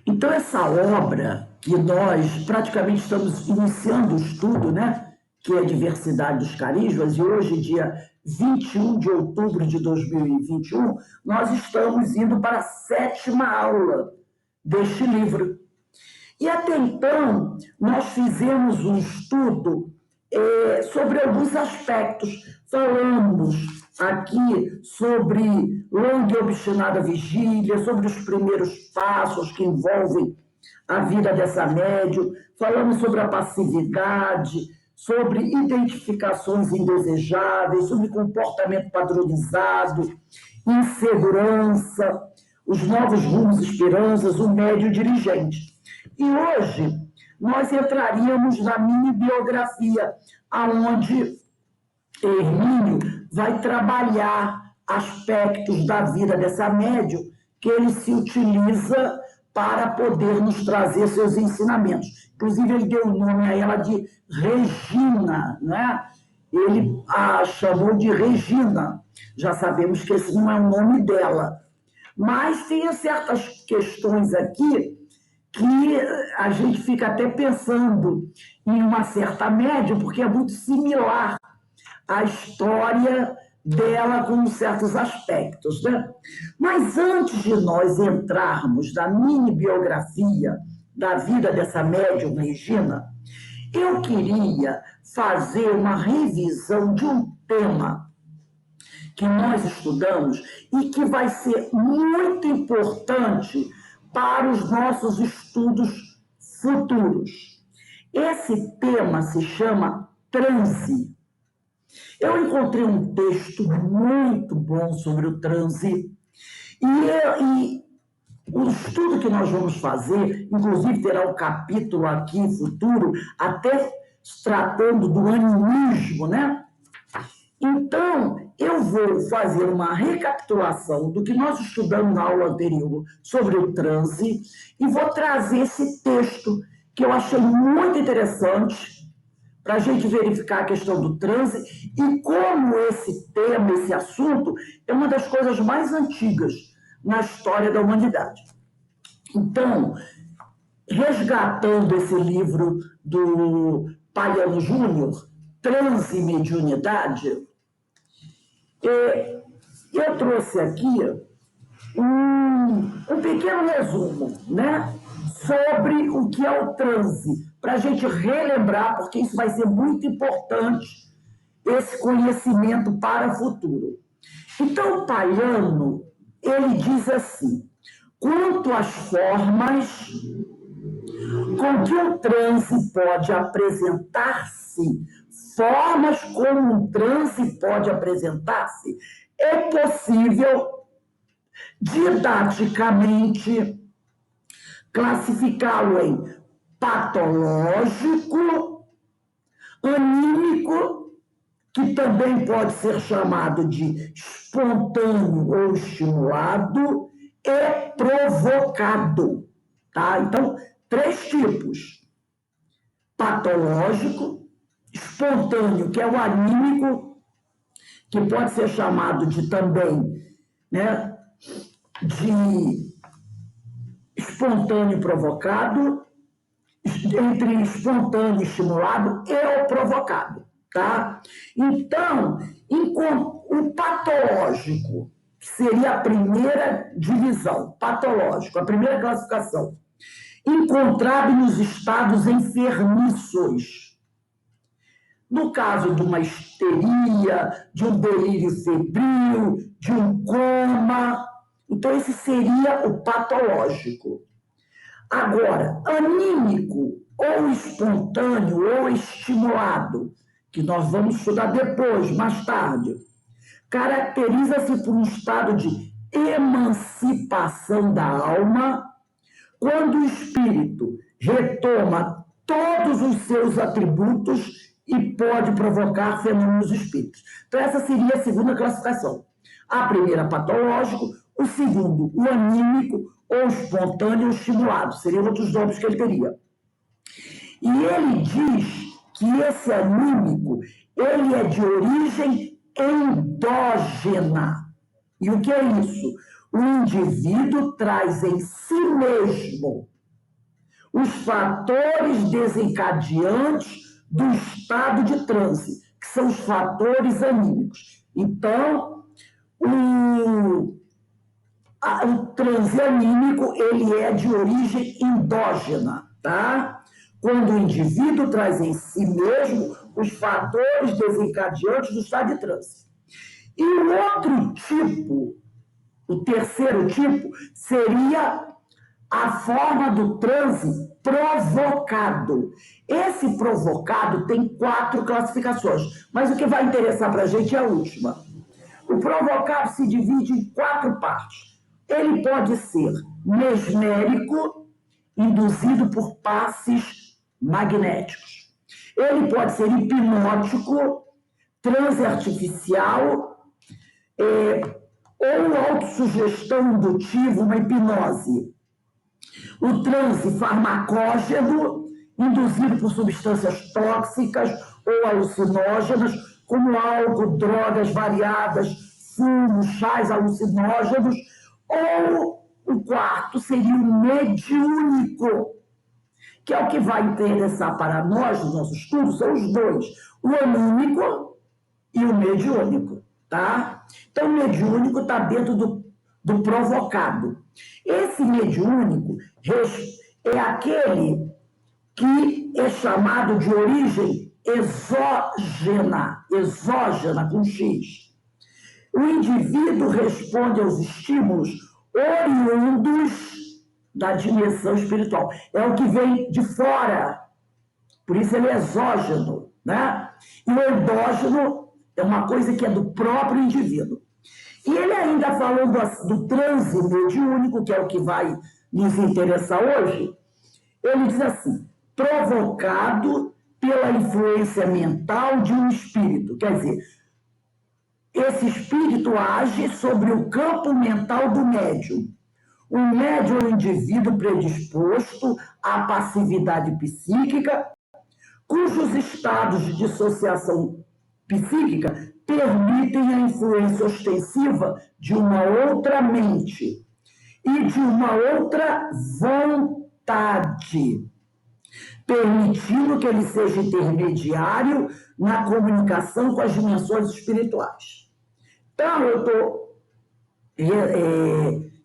Então, essa obra que nós praticamente estamos iniciando o estudo, né, que é a Diversidade dos Carismas, e hoje, dia 21 de outubro de 2021, nós estamos indo para a 7ª aula deste livro. E até então, nós fizemos um estudo sobre alguns aspectos. Falamos aqui sobre longa e obstinada vigília, sobre os primeiros passos que envolvem a vida dessa médium, falamos sobre a passividade, sobre identificações indesejáveis, sobre comportamento padronizado, insegurança, os novos rumos e esperanças, o médium dirigente. E hoje nós entraríamos na mini biografia, aonde Hermínio vai trabalhar aspectos da vida dessa médium que ele se utiliza para poder nos trazer seus ensinamentos. Inclusive, ele deu o nome a ela de Regina, né? Ele a chamou de Regina. Já sabemos que esse não é o nome dela. Mas tem certas questões aqui que a gente fica até pensando em uma certa médium, porque é muito similar à história dela com certos aspectos, né? Mas antes de nós entrarmos na mini biografia da vida dessa médium Regina, eu queria fazer uma revisão de um tema que nós estudamos e que vai ser muito importante para os nossos estudos futuros. Esse tema se chama transe. Eu encontrei um texto muito bom sobre o transe e o estudo que nós vamos fazer, inclusive terá um capítulo aqui futuro, até tratando do animismo, né? Então, eu vou fazer uma recapitulação do que nós estudamos na aula anterior sobre o transe e vou trazer esse texto que eu achei muito interessante para a gente verificar a questão do transe e como esse tema, esse assunto, é uma das coisas mais antigas na história da humanidade. Então, resgatando esse livro do Paiano Júnior, Transe e Mediunidade, eu trouxe aqui um pequeno resumo, né, sobre o que é o transe, para a gente relembrar, porque isso vai ser muito importante, esse conhecimento para o futuro. Então, o Paiano, ele diz assim: quanto às formas com que o transe pode apresentar-se, formas como um transe pode apresentar-se, é possível didaticamente classificá-lo em patológico, anímico, que também pode ser chamado de espontâneo ou estimulado, e provocado. Tá? Então, 3 tipos: patológico, espontâneo, que é o anímico, que pode ser chamado de também, né, de espontâneo provocado, entre espontâneo estimulado e o provocado, tá? Então, o patológico seria a primeira divisão, patológico, a primeira classificação, encontrado nos estados enfermiços. No caso de uma histeria, de um delírio febril, de um coma. Então, esse seria o patológico. Agora, anímico, ou espontâneo, ou estimulado, que nós vamos estudar depois, mais tarde, caracteriza-se por um estado de emancipação da alma, quando o espírito retoma todos os seus atributos e pode provocar fenômenos espíritos. Então, essa seria a segunda classificação. A primeira, patológico; o segundo, o anímico, ou espontâneo ou estimulado. Seriam outros nomes que ele teria. E ele diz que esse anímico, ele é de origem endógena. E o que é isso? O indivíduo traz em si mesmo os fatores desencadeantes do estado de transe, que são os fatores anímicos. Então, o transe anímico, ele é de origem endógena, tá? Quando o indivíduo traz em si mesmo os fatores desencadeantes do estado de transe. E o outro tipo, o terceiro tipo, seria a forma do transe provocado. Esse provocado tem 4 classificações, mas o que vai interessar para a gente é a última. O provocado se divide em 4 partes. Ele pode ser mesmérico, induzido por passes magnéticos. Ele pode ser hipnótico, transe artificial, ou autossugestão indutiva, uma hipnose. O transe farmacógeno, induzido por substâncias tóxicas ou alucinógenas, como álcool, drogas variadas, fumos, chás alucinógenos. Ou o quarto seria o mediúnico, que é o que vai interessar para nós, nos nossos estudos, são os dois, o anímico e o mediúnico, tá? Então, o mediúnico está dentro do provocado. Esse mediúnico é aquele que é chamado de origem exógena com X. O indivíduo responde aos estímulos oriundos da dimensão espiritual. É o que vem de fora. Por isso ele é exógeno, né? E o endógeno é uma coisa que é do próprio indivíduo. E ele ainda falou do transe mediúnico, que é o que vai nos interessar hoje, ele diz assim, provocado pela influência mental de um espírito. Quer dizer, esse espírito age sobre o campo mental do médium. O médium é um indivíduo predisposto à passividade psíquica, cujos estados de dissociação psíquica permitem a influência ostensiva de uma outra mente e de uma outra vontade, permitindo que ele seja intermediário na comunicação com as dimensões espirituais. Então, eu estou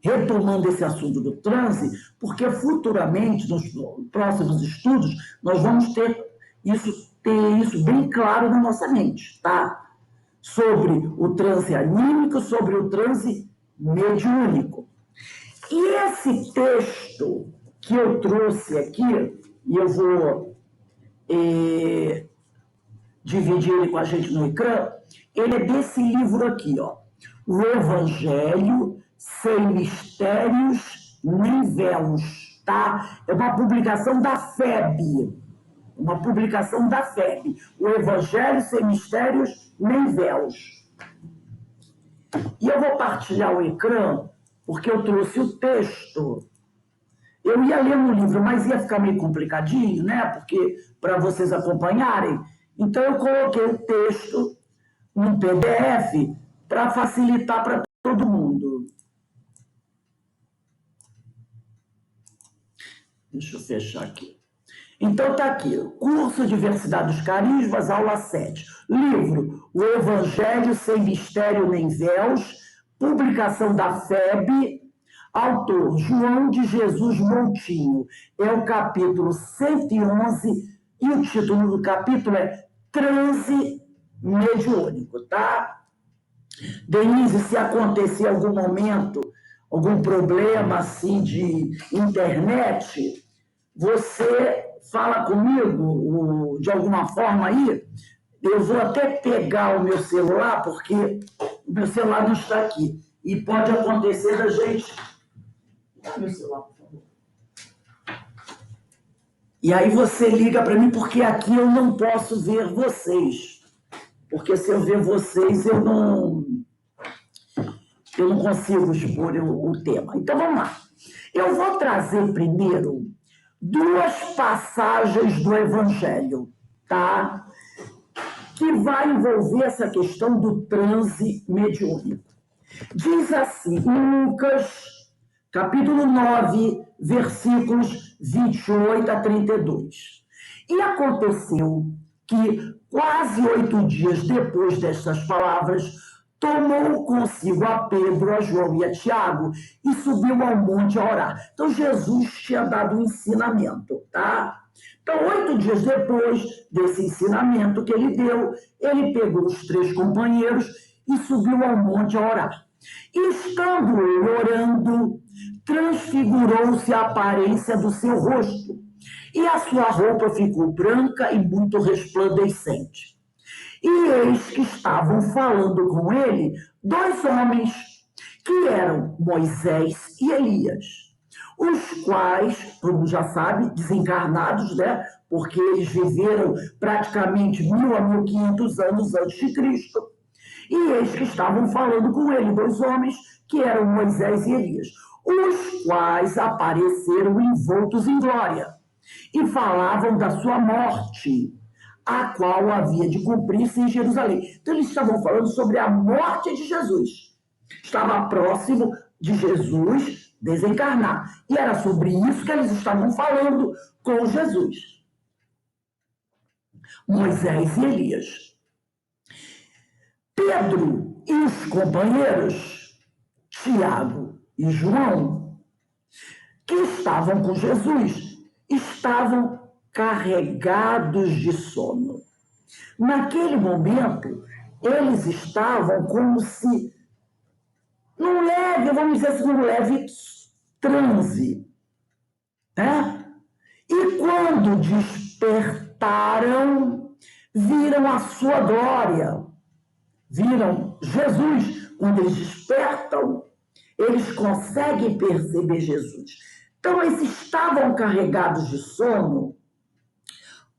retomando esse assunto do transe, porque futuramente, nos próximos estudos, nós vamos ter isso bem claro na nossa mente, tá? Sobre o transe anímico, sobre o transe mediúnico. E esse texto que eu trouxe aqui, e eu vou dividir ele com a gente no ecrã, ele é desse livro aqui, ó, O Evangelho Sem Mistérios Nem Véus, tá? É uma publicação da FEB, O Evangelho Sem Mistérios Nem Véus. E eu vou partilhar o ecrã, porque eu trouxe o texto. Eu ia ler no livro, mas ia ficar meio complicadinho, né? Porque para vocês acompanharem. Então, eu coloquei o texto no PDF para facilitar para todo mundo. Deixa eu fechar aqui. Então, está aqui, Curso Diversidade dos Carismas, aula 7. Livro, O Evangelho Sem Mistério Nem Véus, publicação da FEB, autor, João de Jesus Moutinho. É o capítulo 111 e o título do capítulo é Transe Mediúnico, tá? Denise, se acontecer algum momento, algum problema assim de internet, você fala comigo de alguma forma aí, eu vou até pegar o meu celular, porque o meu celular não está aqui. E pode acontecer da gente... Meu celular, por favor. E aí você liga para mim, porque aqui eu não posso ver vocês. Porque se eu ver vocês, eu não consigo expor o tema. Então, vamos lá. Eu vou trazer primeiro 2 passagens do Evangelho, tá? Que vai envolver essa questão do transe mediúnico. Diz assim, em Lucas, capítulo 9, versículos 28 a 32. E aconteceu que, quase 8 dias depois destas palavras, tomou consigo a Pedro, a João e a Tiago e subiu ao monte a orar. Então, Jesus tinha dado um ensinamento, tá? Então, 8 dias depois desse ensinamento que ele deu, ele pegou os 3 companheiros e subiu ao monte a orar. E estando ele orando, transfigurou-se a aparência do seu rosto, e a sua roupa ficou branca e muito resplandecente. E eis que estavam falando com ele 2 homens, que eram Moisés e Elias, os quais, como já sabe, desencarnados, né? Porque eles viveram praticamente 1000 a 1500 anos antes de Cristo. E eis que estavam falando com ele 2 homens, que eram Moisés e Elias, os quais apareceram envoltos em glória, e falavam da sua morte, a qual havia de cumprir-se em Jerusalém. Então, eles estavam falando sobre a morte de Jesus. Estava próximo de Jesus desencarnar. E era sobre isso que eles estavam falando com Jesus. Moisés e Elias. Pedro e os companheiros, Tiago e João, que estavam com Jesus, estavam carregados de sono. Naquele momento, eles estavam como se num leve, vamos dizer assim, num leve transe, né? E quando despertaram, viram a sua glória, viram Jesus. Quando eles despertam, eles conseguem perceber Jesus. Então, eles estavam carregados de sono,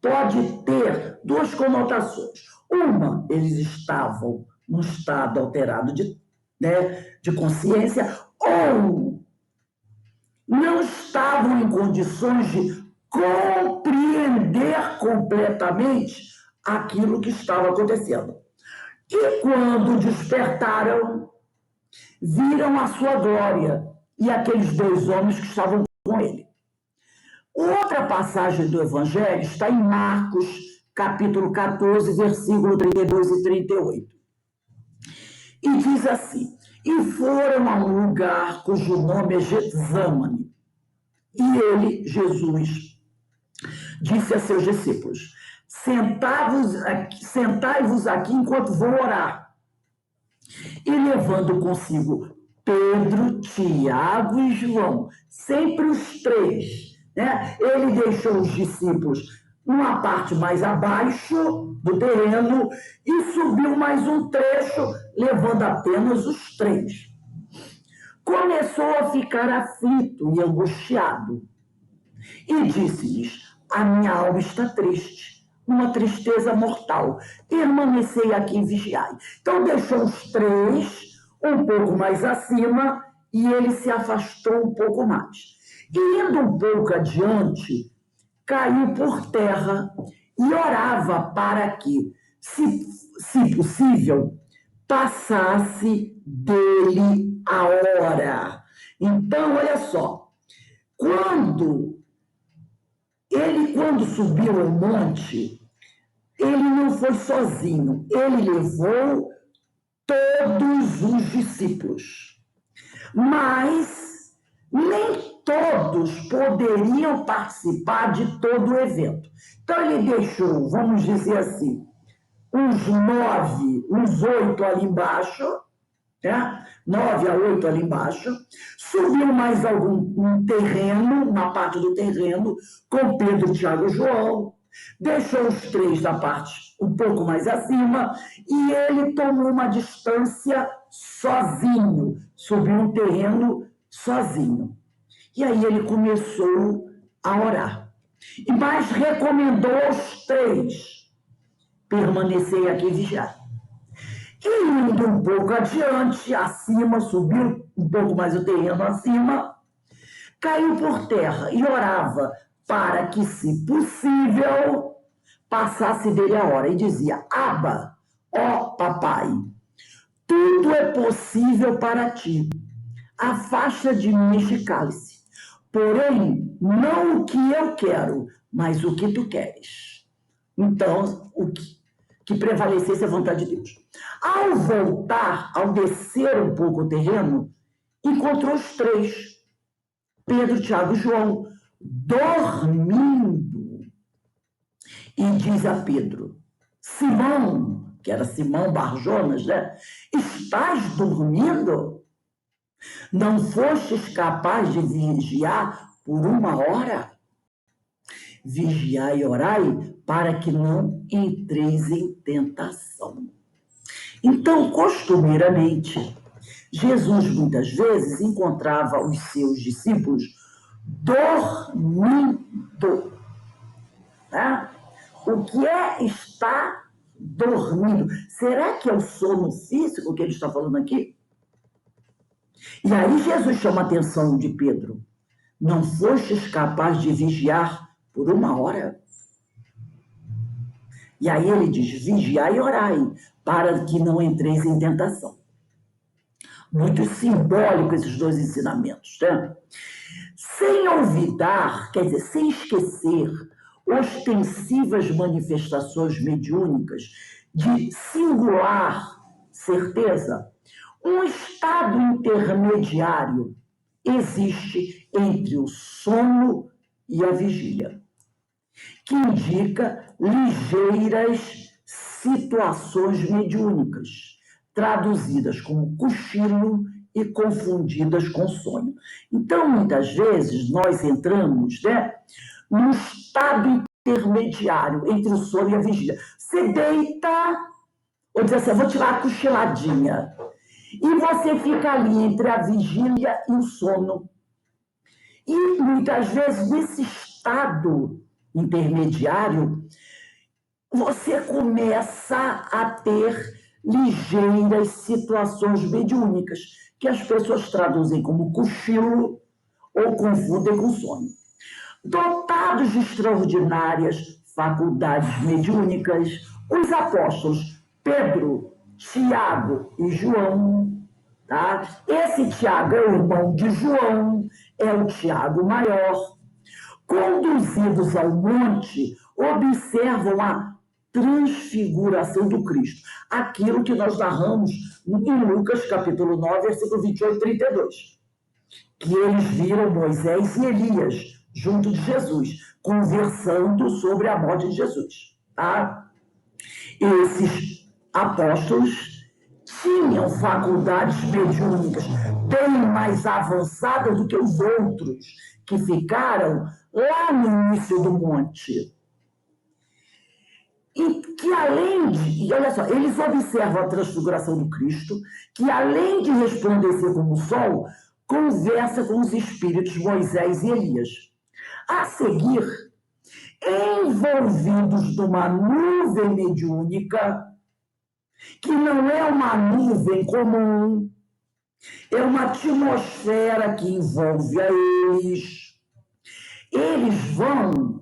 pode ter 2 conotações. Uma, eles estavam num estado alterado de consciência, ou não estavam em condições de compreender completamente aquilo que estava acontecendo. E quando despertaram, viram a sua glória e aqueles 2 homens que estavam com ele. Outra passagem do Evangelho está em Marcos, capítulo 14, versículo 32 e 38. E diz assim: e foram a um lugar cujo nome é Getsemane. E ele, Jesus, disse a seus discípulos: sentai-vos aqui enquanto vou orar. E levando consigo Pedro, Tiago e João, sempre os 3, né? Ele deixou os discípulos numa parte mais abaixo do terreno e subiu mais um trecho, levando apenas os 3. Começou a ficar aflito e angustiado e disse-lhes: a minha alma está triste, uma tristeza mortal, permanecei aqui e vigiai. Então deixou os 3 um pouco mais acima e ele se afastou um pouco mais. E indo um pouco adiante, caiu por terra e orava para que, se possível, passasse dele a hora. Então, olha só, quando subiu ao monte, ele não foi sozinho, ele levou todos os discípulos. Mas nem todos poderiam participar de todo o evento. Então ele deixou, vamos dizer assim, uns 9, uns 8 ali embaixo, né? 9 a 8 ali embaixo, subiu mais um terreno, uma parte do terreno, com Pedro, Tiago e João, deixou os 3 da parte um pouco mais acima, e ele tomou uma distância sozinho, subiu um terreno sozinho. E aí ele começou a orar. Mas recomendou aos 3, permanecer aqui e vigiar. E indo um pouco adiante, acima, subiu um pouco mais o terreno acima, caiu por terra e orava para que, se possível, passasse dele a hora. E dizia: Abba, ó papai, tudo é possível para ti. Afasta de mim este cálice. porém, não o que eu quero, mas o que tu queres. Então, o que prevalecesse a vontade de Deus. Ao voltar, ao descer um pouco o terreno, encontrou os três, Pedro, Tiago e João, dormindo. E diz a Pedro: Simão, que era Simão Barjonas, né? Estás dormindo? Não fostes capaz de vigiar por 1 hora? Vigiai e orai para que não entreis em tentação. Então, costumeiramente, Jesus muitas vezes encontrava os seus discípulos dormindo. Tá? O que é estar dormindo? Será que é o sono físico que ele está falando aqui? E aí Jesus chama a atenção de Pedro. Não fostes capaz de vigiar por 1 hora? E aí ele diz, vigiai e orai, para que não entreis em tentação. Muito simbólico esses dois ensinamentos, né? Sem olvidar, quer dizer, sem esquecer ostensivas manifestações mediúnicas de singular certeza, um estado intermediário existe entre o sono e a vigília, que indica ligeiras situações mediúnicas, traduzidas como cochilo e confundidas com sonho. Então, muitas vezes, nós entramos, né, num estado intermediário entre o sono e a vigília. Você deita, ou diz assim, vou tirar a cochiladinha. E você fica ali entre a vigília e o sono. E, muitas vezes, nesse estado intermediário, você começa a ter ligeiras situações mediúnicas, que as pessoas traduzem como cochilo ou confundem com sono. Dotados de extraordinárias faculdades mediúnicas, os apóstolos Pedro, Tiago e João, tá? Esse Tiago é o irmão de João, é o Tiago maior. Conduzidos ao monte, observam a transfiguração do Cristo. Aquilo que nós narramos em Lucas, capítulo 9, versículo 28 e 32. Que eles viram Moisés e Elias junto de Jesus, conversando sobre a morte de Jesus. Tá? Esses apóstolos tinham faculdades mediúnicas bem mais avançadas do que os outros, que ficaram lá no início do monte. E que e olha só, eles observam a transfiguração do Cristo, que além de resplandecer como o sol, conversa com os espíritos Moisés e Elias. A seguir, envolvidos numa nuvem mediúnica, que não é uma nuvem comum, é uma atmosfera que envolve a eles. Eles vão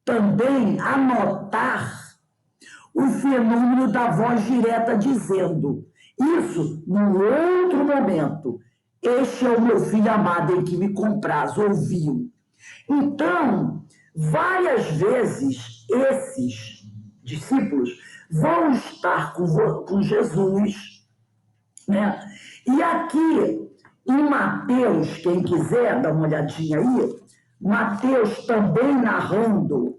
também anotar o fenômeno da voz direta dizendo, isso num outro momento, este é o meu filho amado em que me compraz, ouviu. Então, várias vezes, esses discípulos vão estar com Jesus, né? E aqui, em Mateus, quem quiser dar uma olhadinha aí, Mateus também narrando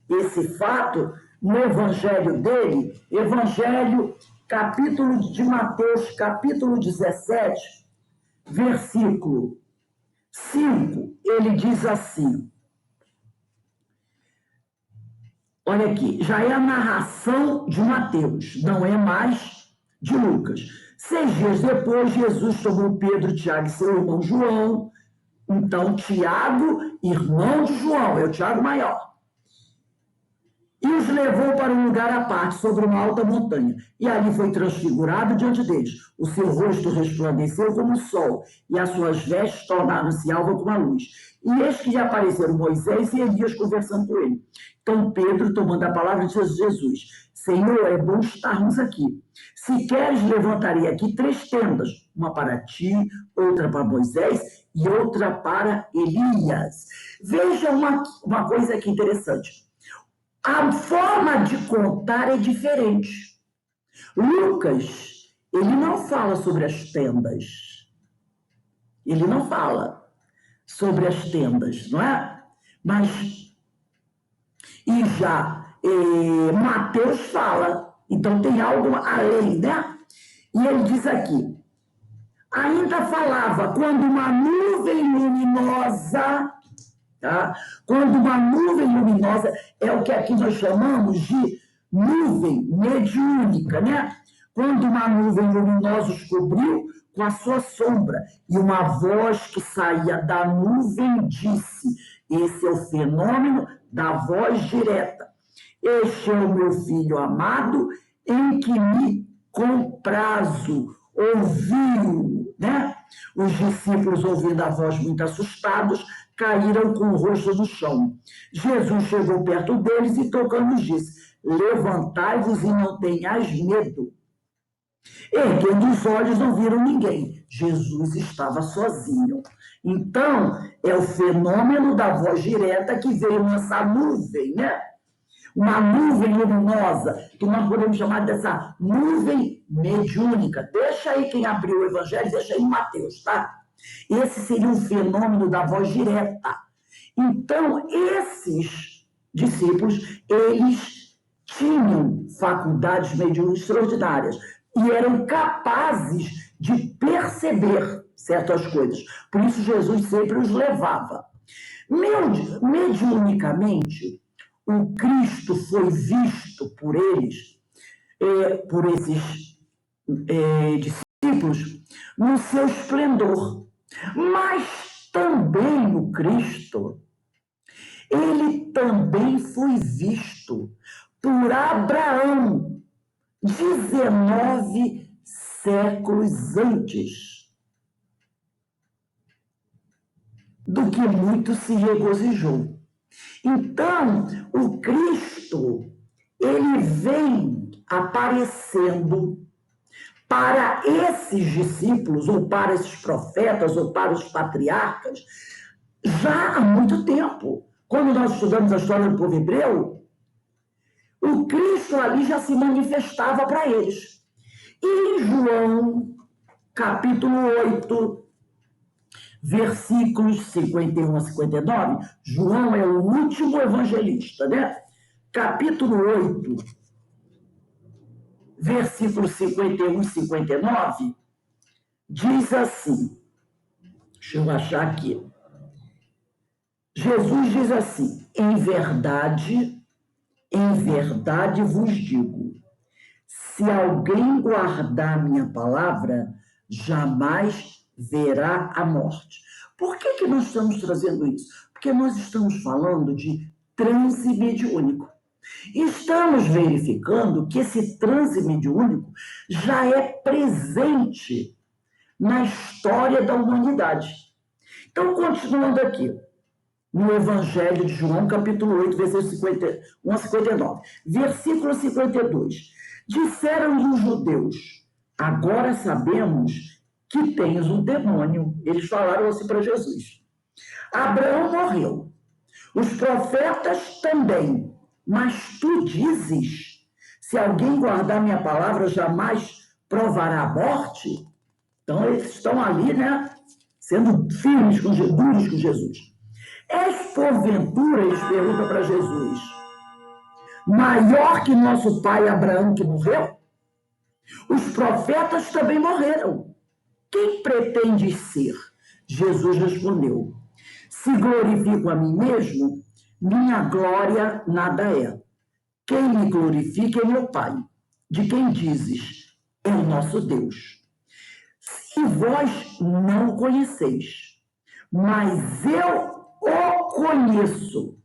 esse fato, no evangelho dele, evangelho, capítulo de Mateus, capítulo 17, versículo 5, ele diz assim, olha aqui, já é a narração de Mateus, não é mais de Lucas. 6 dias depois, Jesus tomou Pedro, Tiago e seu irmão João, então Tiago, irmão de João, é o Tiago maior, e os levou para um lugar à parte, sobre uma alta montanha. E ali foi transfigurado diante deles. O seu rosto resplandeceu como o sol, e as suas vestes tornaram-se alvas como a luz. E eis que lhe apareceram Moisés e Elias conversando com ele. Então Pedro, tomando a palavra, disse a Jesus, Senhor, é bom estarmos aqui. Se queres, levantarei aqui 3 tendas, uma para ti, outra para Moisés e outra para Elias. Veja uma coisa aqui interessante. A forma de contar é diferente. Lucas, ele não fala sobre as tendas. Ele não fala sobre as tendas, não é? Mas, e já Mateus fala, então tem algo além, né? E ele diz aqui, ainda falava, quando uma nuvem luminosa, tá? Quando uma nuvem luminosa é o que aqui nós chamamos de nuvem mediúnica, né? Quando uma nuvem luminosa os cobriu com a sua sombra, e uma voz que saía da nuvem disse, esse é o fenômeno da voz direta. Este é o meu filho amado, em que me comprazo. Ouviu, né? Os discípulos, ouvindo a voz muito assustados, caíram com o rosto no chão. Jesus chegou perto deles e, tocando, disse, levantai-vos e não tenhais medo. Erguendo os olhos, não viram ninguém. Jesus estava sozinho. Então, é o fenômeno da voz direta que veio nessa nuvem, né? Uma nuvem luminosa, que nós podemos chamar dessa nuvem mediúnica. Deixa aí quem abriu o Evangelho, deixa aí em Mateus, tá? Esse seria um fenômeno da voz direta. Então, esses discípulos, eles tinham faculdades mediúnicas extraordinárias e eram capazes de perceber certas coisas. Por isso, Jesus sempre os levava. Mediunicamente, o Cristo foi visto por eles, por esses discípulos, no seu esplendor. Mas também o Cristo, ele também foi visto por Abraão, 19 séculos antes do que muito se regozijou. Então, o Cristo, ele vem aparecendo para esses discípulos, ou para esses profetas, ou para os patriarcas, já há muito tempo. Quando nós estudamos a história do povo hebreu, o Cristo ali já se manifestava para eles. E em João, capítulo 8, versículos 51 a 59, João é o último evangelista, né? Capítulo 8, versículos 51 e 59, diz assim, deixa eu achar aqui. Jesus diz assim, em verdade vos digo, se alguém guardar minha palavra, jamais verá a morte. Por que nós estamos trazendo isso? Porque nós estamos falando de transe mediúnico. Estamos verificando que esse transe mediúnico já é presente na história da humanidade. Então, continuando aqui, no Evangelho de João, capítulo 8, versículo 51 a 59. Versículo 52. Disseram os judeus, agora sabemos que tens um demônio. Eles falaram assim para Jesus. Abraão morreu, os profetas também, mas tu dizes, se alguém guardar minha palavra, jamais provará a morte? Então, eles estão ali, né, sendo firmes, duros com Jesus. És porventura, eles perguntam para Jesus, maior que nosso pai Abraão que morreu? Os profetas também morreram. Quem pretendes ser? Jesus respondeu, se glorifico a mim mesmo, minha glória nada é. Quem me glorifica é meu Pai, de quem dizes, é o nosso Deus. Se vós não o conheceis, mas eu o conheço.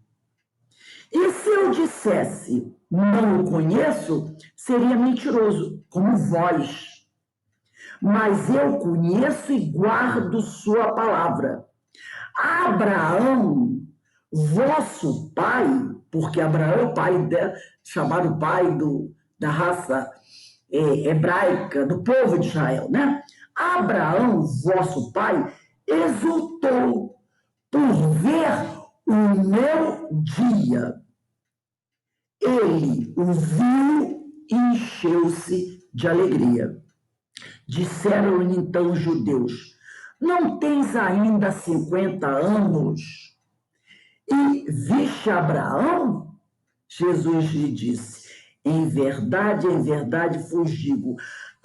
E se eu dissesse, não o conheço, seria mentiroso, como vós. Mas eu conheço e guardo sua palavra. Abraão, vosso pai, porque Abraão é o pai, chamado pai da raça hebraica, do povo de Israel, né? Abraão, vosso pai, exultou por ver o meu dia. Ele o viu e encheu-se de alegria. Disseram-lhe então os judeus: não tens ainda 50 anos e viste Abraão? Jesus lhe disse: em verdade vos digo,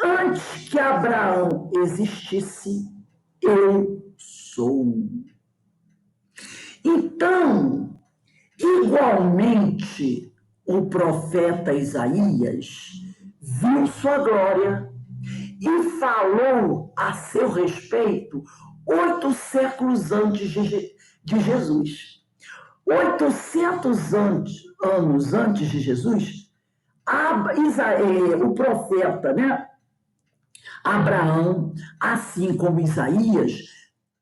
antes que Abraão existisse, eu sou. Então, igualmente, o profeta Isaías viu sua glória e falou a seu respeito 8 séculos antes de Jesus. 800 anos antes de Jesus, o profeta, né, Abraão, assim como Isaías,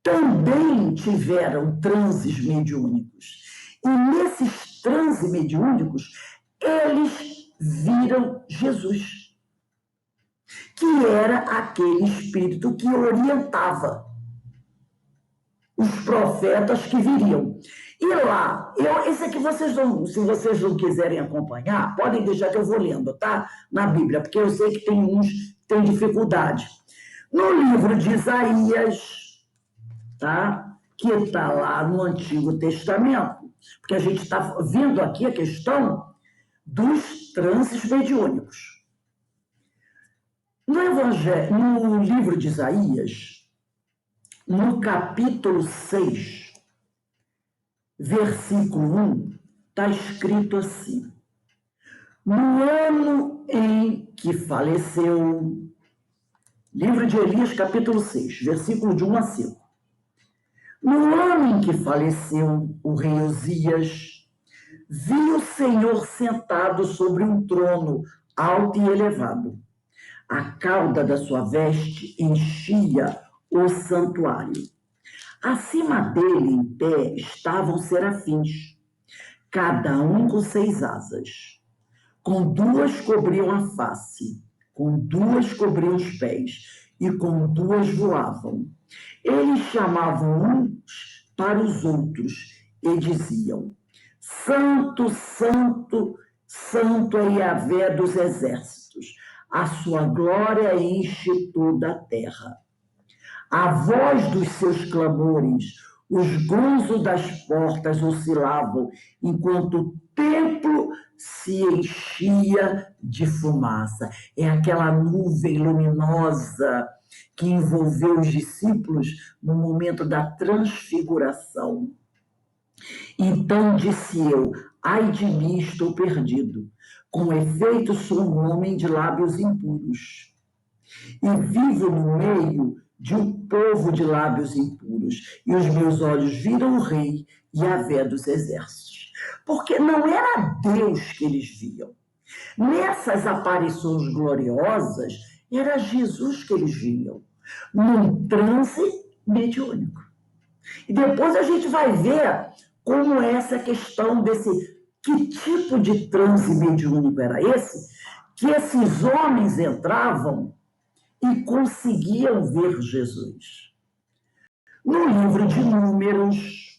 também tiveram transes mediúnicos. E nesses transes mediúnicos, eles viram Jesus, que era aquele espírito que orientava os profetas que viriam. E lá, esse aqui vocês não, se vocês não quiserem acompanhar, podem deixar que eu vou lendo, tá? Na Bíblia, porque eu sei que tem uns que têm dificuldade. No livro de Isaías, tá? Que está lá no Antigo Testamento, porque a gente está vendo aqui a questão dos transes mediúnicos. No livro de Isaías, no capítulo 6, versículo 1, está escrito assim: no ano em que faleceu, livro de Elias, capítulo 6, versículo de 1 a 5. No ano em que faleceu o rei Uzias, vi o Senhor sentado sobre um trono alto e elevado. A cauda da sua veste enchia o santuário. Acima dele, em pé, estavam serafins, cada um com 6 asas. Com 2 cobriam a face, com 2 cobriam os pés, e com 2 voavam. Eles chamavam uns para os outros e diziam: Santo, Santo, Santo é Yahvé dos exércitos, a sua glória enche toda a terra. A voz dos seus clamores, os gonzos das portas oscilavam, enquanto o templo se enchia de fumaça. É aquela nuvem luminosa que envolveu os discípulos no momento da transfiguração. Então disse eu: ai de mim, estou perdido. Com efeito, sou um homem de lábios impuros e vivo no meio de um povo de lábios impuros, e os meus olhos viram o rei Yahvé dos exércitos. Porque não era Deus que eles viam. Nessas aparições gloriosas, era Jesus que eles viam, num transe mediúnico. E depois a gente vai ver como é essa questão desse, que tipo de transe mediúnico era esse, que esses homens entravam e conseguiam ver Jesus. No livro de Números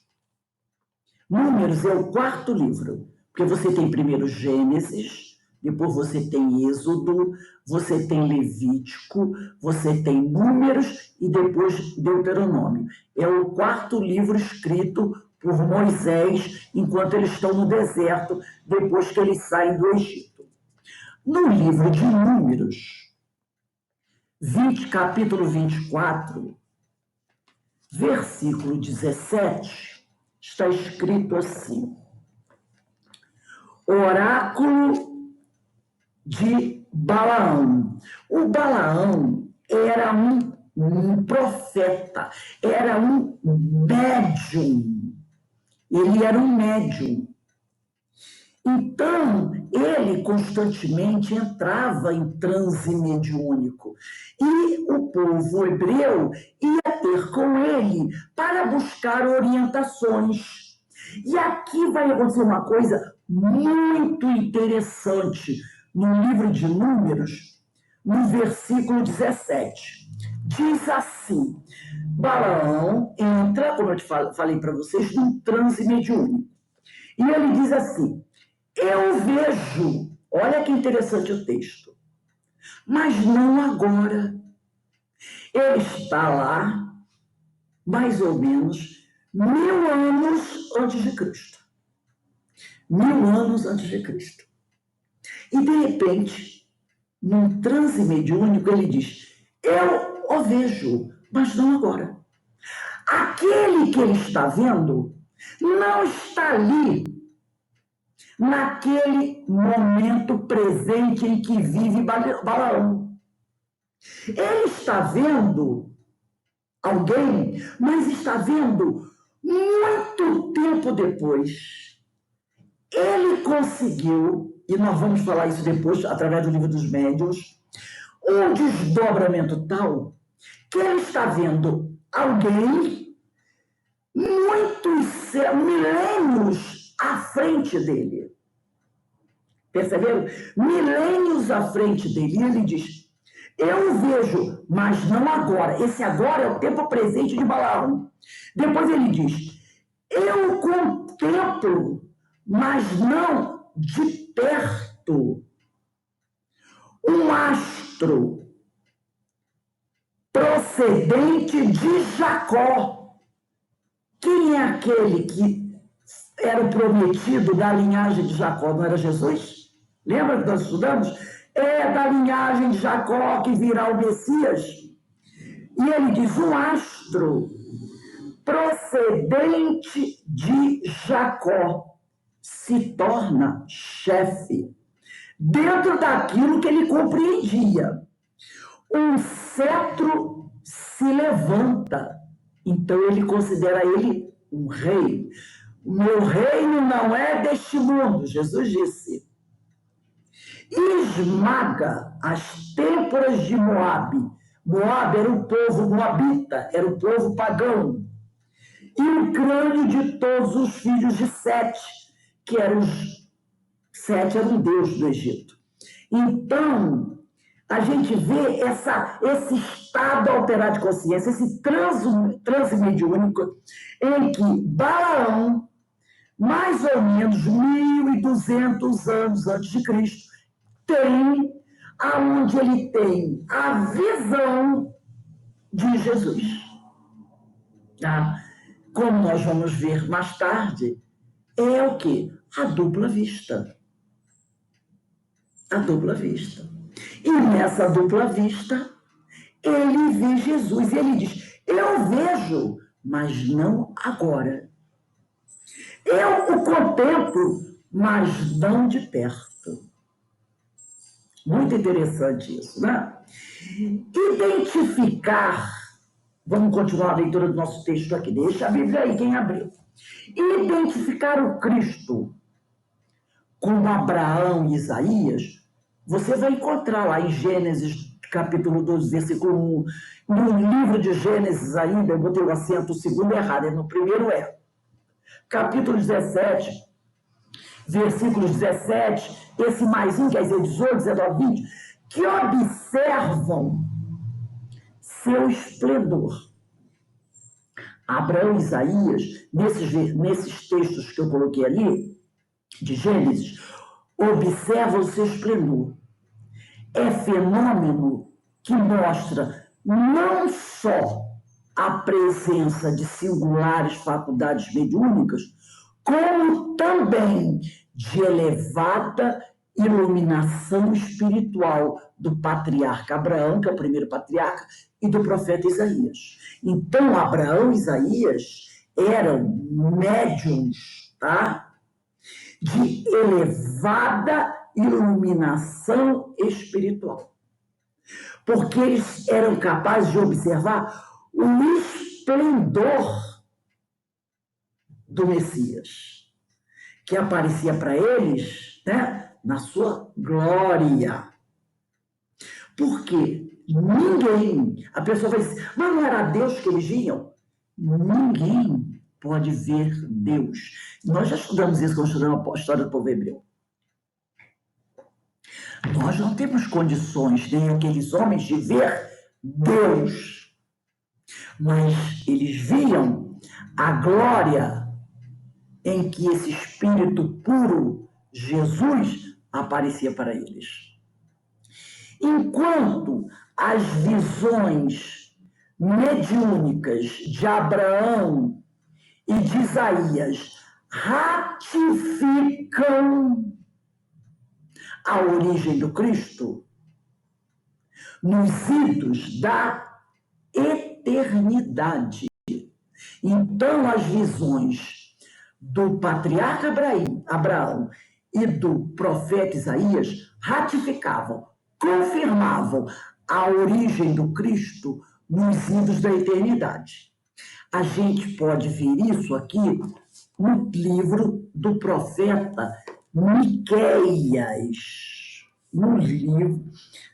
é o 4º livro, porque você tem primeiro Gênesis, depois você tem Êxodo, você tem Levítico, você tem Números e depois Deuteronômio. É o 4º livro escrito por Moisés enquanto eles estão no deserto, depois que eles saem do Egito. No livro de Números, capítulo 24, versículo 17, está escrito assim: oráculo de Balaão. O Balaão era um profeta, era um médium. Ele era um médium. Então, ele constantemente entrava em transe mediúnico. E o povo hebreu ia ter com ele para buscar orientações. E aqui vai acontecer uma coisa muito interessante no livro de Números, no versículo 17. diz assim: Balaão entra, como eu te falei para vocês, num transe mediúnico. E ele diz assim: eu vejo, olha que interessante o texto, mas não agora. Ele está lá, mais ou menos, 1000 anos antes de Cristo. 1000 anos antes de Cristo. E, de repente, num transe mediúnico, ele diz: eu o vejo, mas não agora. Aquele que ele está vendo não está ali naquele momento presente em que vive Balaão. Ele está vendo alguém, mas está vendo muito tempo depois. Ele conseguiu, e nós vamos falar isso depois, através do livro dos médiuns, um desdobramento tal que ele está vendo alguém muitos milênios à frente dele. Perceberam? Milênios à frente dele. E ele diz: eu vejo, mas não agora. Esse agora é o tempo presente de Balaão. Depois ele diz: eu contemplo, mas não de perto, um astro procedente de Jacó. Quem é aquele que era o prometido da linhagem de Jacó? Não era Jesus? Lembra que nós estudamos? É da linhagem de Jacó que virá o Messias. E ele diz: um astro procedente de Jacó se torna chefe dentro daquilo que ele compreendia. Um cetro se levanta. Então ele considera ele um rei. O meu reino não é deste mundo, Jesus disse. Esmaga as têmporas de Moabe. Moabe era o povo moabita, era o povo pagão. E o crânio de todos os filhos de Sete, que eram Sete era um deus do Egito. Então, a gente vê esse estado alterado de consciência, esse transe mediúnico, em que Balaão, mais ou menos 1200 anos antes de Cristo, tem aonde ele tem a visão de Jesus. Tá? Como nós vamos ver mais tarde, é o quê? A dupla vista. A dupla vista. E nessa dupla vista, ele vê Jesus e ele diz: eu vejo, mas não agora. Eu o contemplo, mas não de perto. Muito interessante isso, né? Identificar, vamos continuar a leitura do nosso texto aqui, deixa a Bíblia aí, quem abriu. Identificar o Cristo como Abraão e Isaías, você vai encontrar lá em Gênesis, capítulo 12, versículo 1, no livro de Gênesis ainda, eu botei o acento, o segundo é errado, no primeiro é. Capítulo 17, versículos 17, esse mais um, quer dizer, 18, 19, 20, que observam seu esplendor. Abraão e Isaías, nesses textos que eu coloquei ali, de Gênesis, observam seu esplendor. É fenômeno que mostra não só a presença de singulares faculdades mediúnicas, como também de elevada iluminação espiritual do patriarca Abraão, que é o primeiro patriarca, e do profeta Isaías. Então, Abraão e Isaías eram médiuns, tá? De elevada iluminação espiritual. Porque eles eram capazes de observar o esplendor do Messias, que aparecia para eles, né, na sua glória. Porque ninguém, a pessoa vai dizer, mas não era Deus que eles viam? Ninguém pode ver Deus. Nós já estudamos isso quando estudamos a história do povo hebreu. Nós não temos condições, nem aqueles homens, de ver Deus. Mas eles viam a glória em que esse Espírito puro, Jesus, aparecia para eles. Enquanto as visões mediúnicas de Abraão e de Isaías ratificam a origem do Cristo nos idos da eternidade. Então, as visões do patriarca Abraão e do profeta Isaías ratificavam, confirmavam a origem do Cristo nos idos da eternidade. A gente pode ver isso aqui no livro do profeta Miqueias. No livro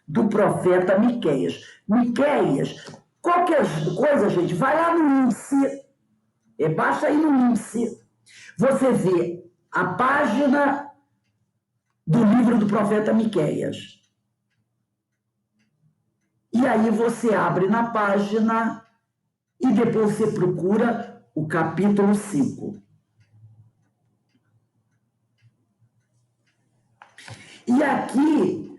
do profeta Miqueias. Miqueias, qualquer coisa, gente, vai lá no índice, baixa aí no índice, você vê a página do livro do profeta Miqueias. E aí você abre na página e depois você procura o capítulo 5. E aqui,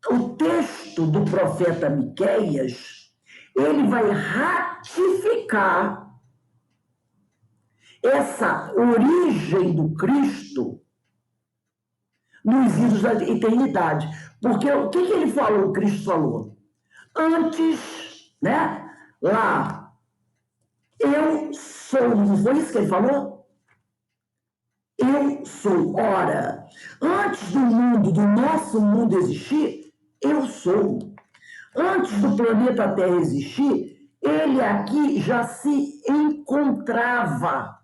o texto do profeta Miqueias, ele vai ratificar essa origem do Cristo nos idos da eternidade. Porque o que ele falou, o Cristo falou? Antes, né? Lá, eu sou, não foi isso que ele falou? Eu sou. Ora, antes do mundo, do nosso mundo existir, eu sou. Antes do planeta Terra existir, ele aqui já se encontrava.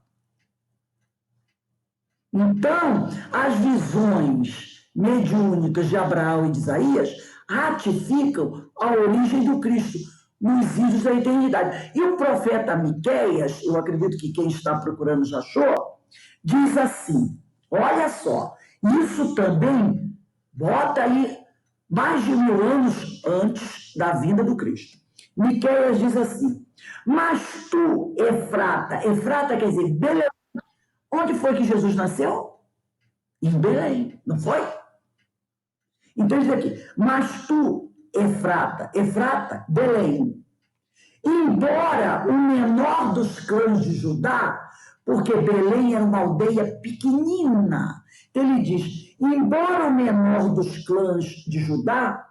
Então, as visões mediúnicas de Abraão e de Isaías ratificam a origem do Cristo nos idos da eternidade. E o profeta Miqueias, eu acredito que quem está procurando já achou, diz assim, olha só, isso também bota aí mais de 1000 anos antes da vinda do Cristo. Miqueias diz assim, mas tu, Efrata quer dizer Belém. Onde foi que Jesus nasceu? Em Belém, não foi? Então diz aqui, mas tu, Efrata, Belém, embora o menor dos clãs de Judá, porque Belém era uma aldeia pequenina, ele diz, embora o menor dos clãs de Judá,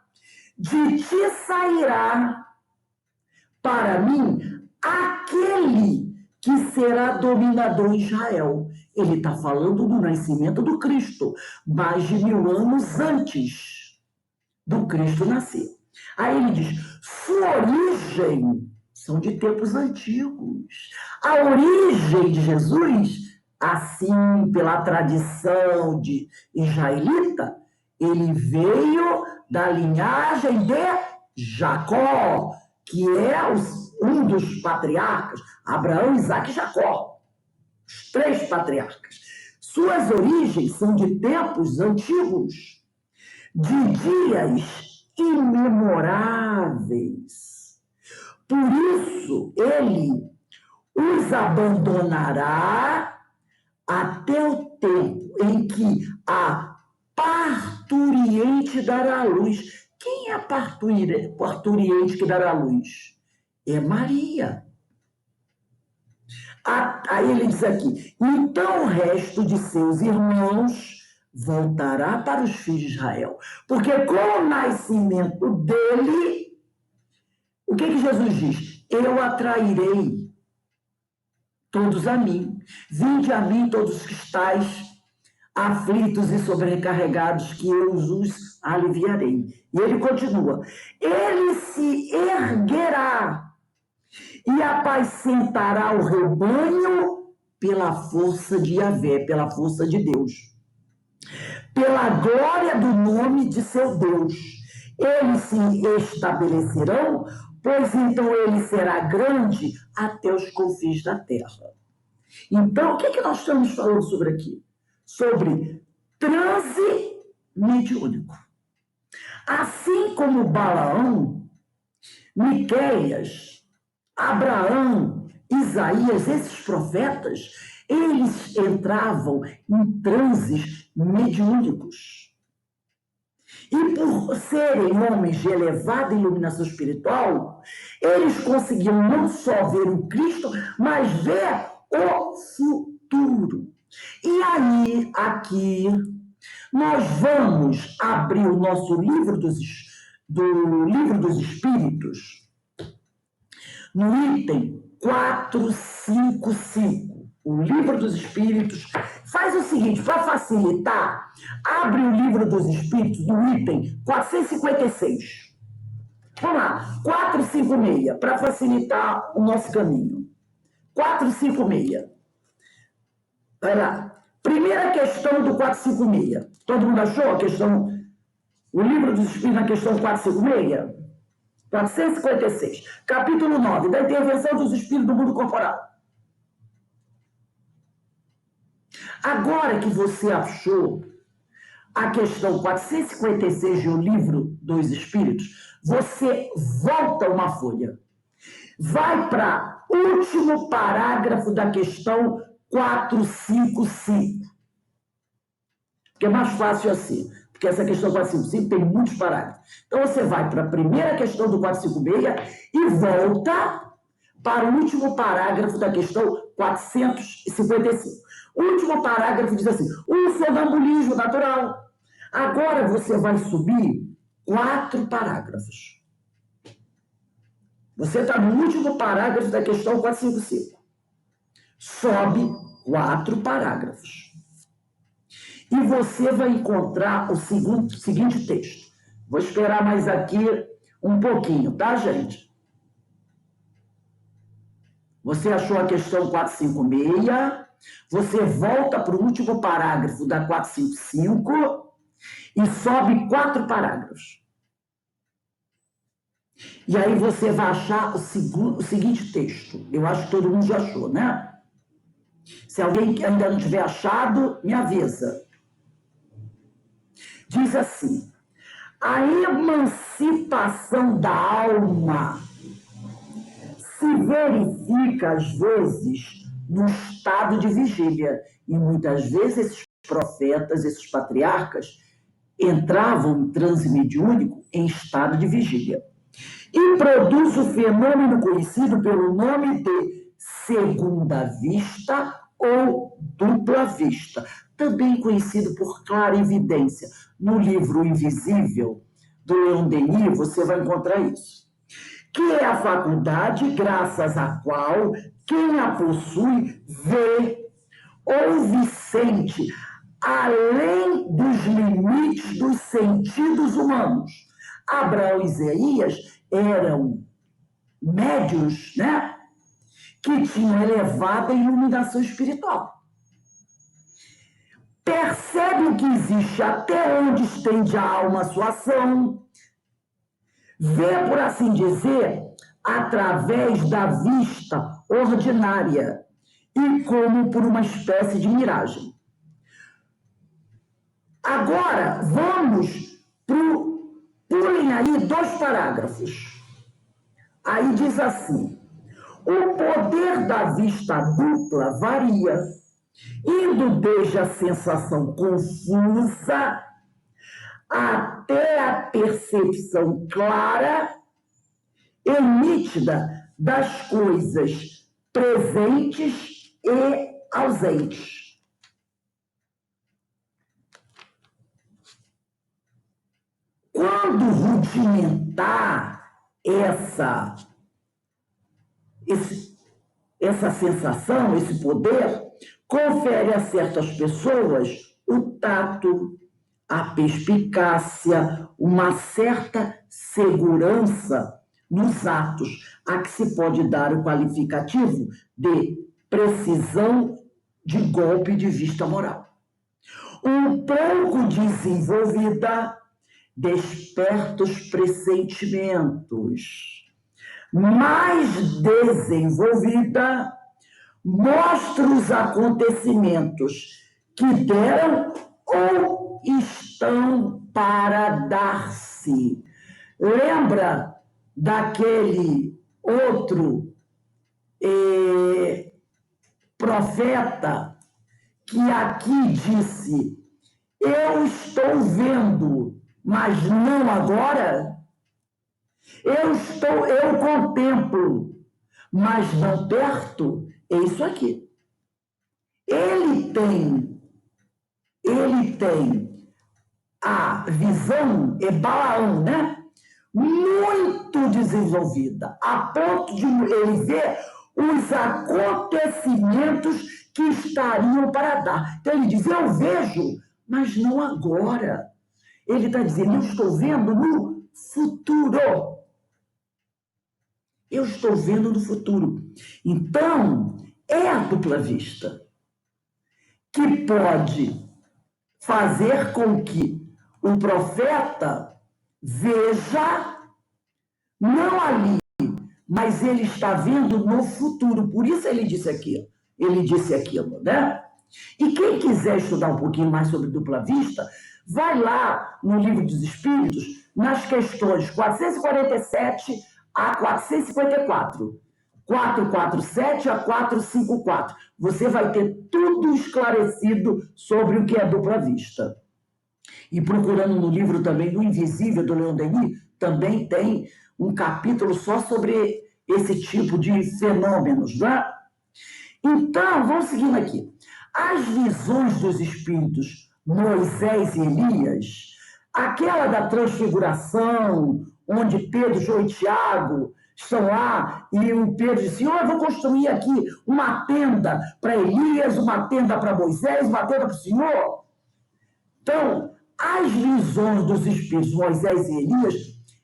de ti sairá para mim aquele que será dominador em Israel. Ele está falando do nascimento do Cristo, mais de 1000 anos antes do Cristo nascer. Aí ele diz, sua origem são de tempos antigos. A origem de Jesus, assim, pela tradição de israelita, ele veio da linhagem de Jacó, que é um dos patriarcas, Abraão, Isaque e Jacó, os 3 patriarcas. Suas origens são de tempos antigos, de dias imemoráveis. Por isso, ele os abandonará até o tempo em que a parturiente dará a luz. Quem é a parturiente que dará a luz? É Maria. Aí ele diz aqui, então o resto de seus irmãos voltará para os filhos de Israel. Porque com o nascimento dele, o que Jesus diz? Eu atrairei todos a mim. Vinde a mim todos que estáis aflitos e sobrecarregados, que eu os aliviarei. E ele continua, ele se erguerá e apacentará o rebanho pela força de Yahvé, pela força de Deus, pela glória do nome de seu Deus. Eles se estabelecerão, pois então ele será grande até os confins da terra. Então, o que nós estamos falando sobre aqui? Sobre transe mediúnico. Assim como Balaão Miqueias, Abraão, Isaías, esses profetas, eles entravam em transes mediúnicos. E por serem homens de elevada iluminação espiritual, eles conseguiam não só ver o Cristo, mas ver o futuro. E aí, aqui, nós vamos abrir o nosso livro do Livro dos Espíritos, no item 455. O Livro dos Espíritos. Faz o seguinte, para facilitar, abre o Livro dos Espíritos no item 456. Vamos lá, 456, para facilitar o nosso caminho. 456. Vai lá. Primeira questão do 456. Todo mundo achou a questão? O Livro dos Espíritos na questão 456? 456. Capítulo 9, da intervenção dos espíritos do mundo corporal. Agora que você achou a questão 456 do Livro dos Espíritos, você volta uma folha. Vai para o último parágrafo da questão 455. Porque é mais fácil assim. Porque essa questão 455 tem muitos parágrafos. Então, você vai para a primeira questão do 456 e volta para o último parágrafo da questão 455. O último parágrafo diz assim: o sonambulismo natural. Agora você vai subir 4 parágrafos. Você está no último parágrafo da questão 455. Sobe 4 parágrafos. E você vai encontrar o seguinte texto. Vou esperar mais aqui um pouquinho, tá, gente? Você achou a questão 456, você volta para o último parágrafo da 455 e sobe 4 parágrafos. E aí você vai achar o seguinte texto. Eu acho que todo mundo já achou, né? Se alguém ainda não tiver achado, me avisa. Diz assim: a emancipação da alma se verifica, às vezes, no estado de vigília. E muitas vezes esses profetas, esses patriarcas, entravam em transe mediúnico em estado de vigília. E produz o fenômeno conhecido pelo nome de segunda vista ou dupla vista, também conhecido por clarividência. No livro Invisível, do Leon Denis, você vai encontrar isso. Que é a faculdade graças à qual quem a possui vê, ouve, sente, além dos limites dos sentidos humanos. Abraão e Isaías eram médiuns, né? Que tinham elevada iluminação espiritual. Percebe o que existe, até onde estende a alma a sua ação. Vê, por assim dizer, através da vista ordinária e como por uma espécie de miragem. Agora, vamos pulem aí 2 parágrafos. Aí diz assim: o poder da vista dupla varia, indo desde a sensação confusa até a percepção clara e nítida das coisas presentes e ausentes. Quando rudimentar essa sensação, esse poder, confere a certas pessoas o tato, a perspicácia, uma certa segurança nos atos, a que se pode dar o qualificativo de precisão de golpe de vista moral. Um pouco desenvolvida, despertos pressentimentos. Mais desenvolvida, mostra os acontecimentos que deram ou estão para dar-se. Lembra daquele outro profeta que aqui disse: eu estou vendo, mas não agora. Eu contemplo, mas não perto. É isso aqui. Ele tem a visão, é Balaão, né? Muito desenvolvida, a ponto de ele ver os acontecimentos que estariam para dar. Então ele diz: eu vejo, mas não agora. Ele está dizendo: eu estou vendo no futuro. Eu estou vendo no futuro. Então, é a dupla vista que pode fazer com que o profeta veja, não ali, mas ele está vendo no futuro. Por isso ele disse aquilo. Ele disse aquilo, né? E quem quiser estudar um pouquinho mais sobre dupla vista, vai lá no Livro dos Espíritos, nas questões 447 a 454. 447 a 454. Você vai ter tudo esclarecido sobre o que é dupla vista. E procurando no livro também do Invisível, do Leon Denis, também tem um capítulo só sobre esse tipo de fenômenos, né? Então, vamos seguindo aqui. As visões dos espíritos Moisés e Elias, aquela da transfiguração, onde Pedro, João e Tiago estão lá, e o Pedro disse: eu vou construir aqui uma tenda para Elias, uma tenda para Moisés, uma tenda para o Senhor. Então, as visões dos espíritos Moisés e Elias,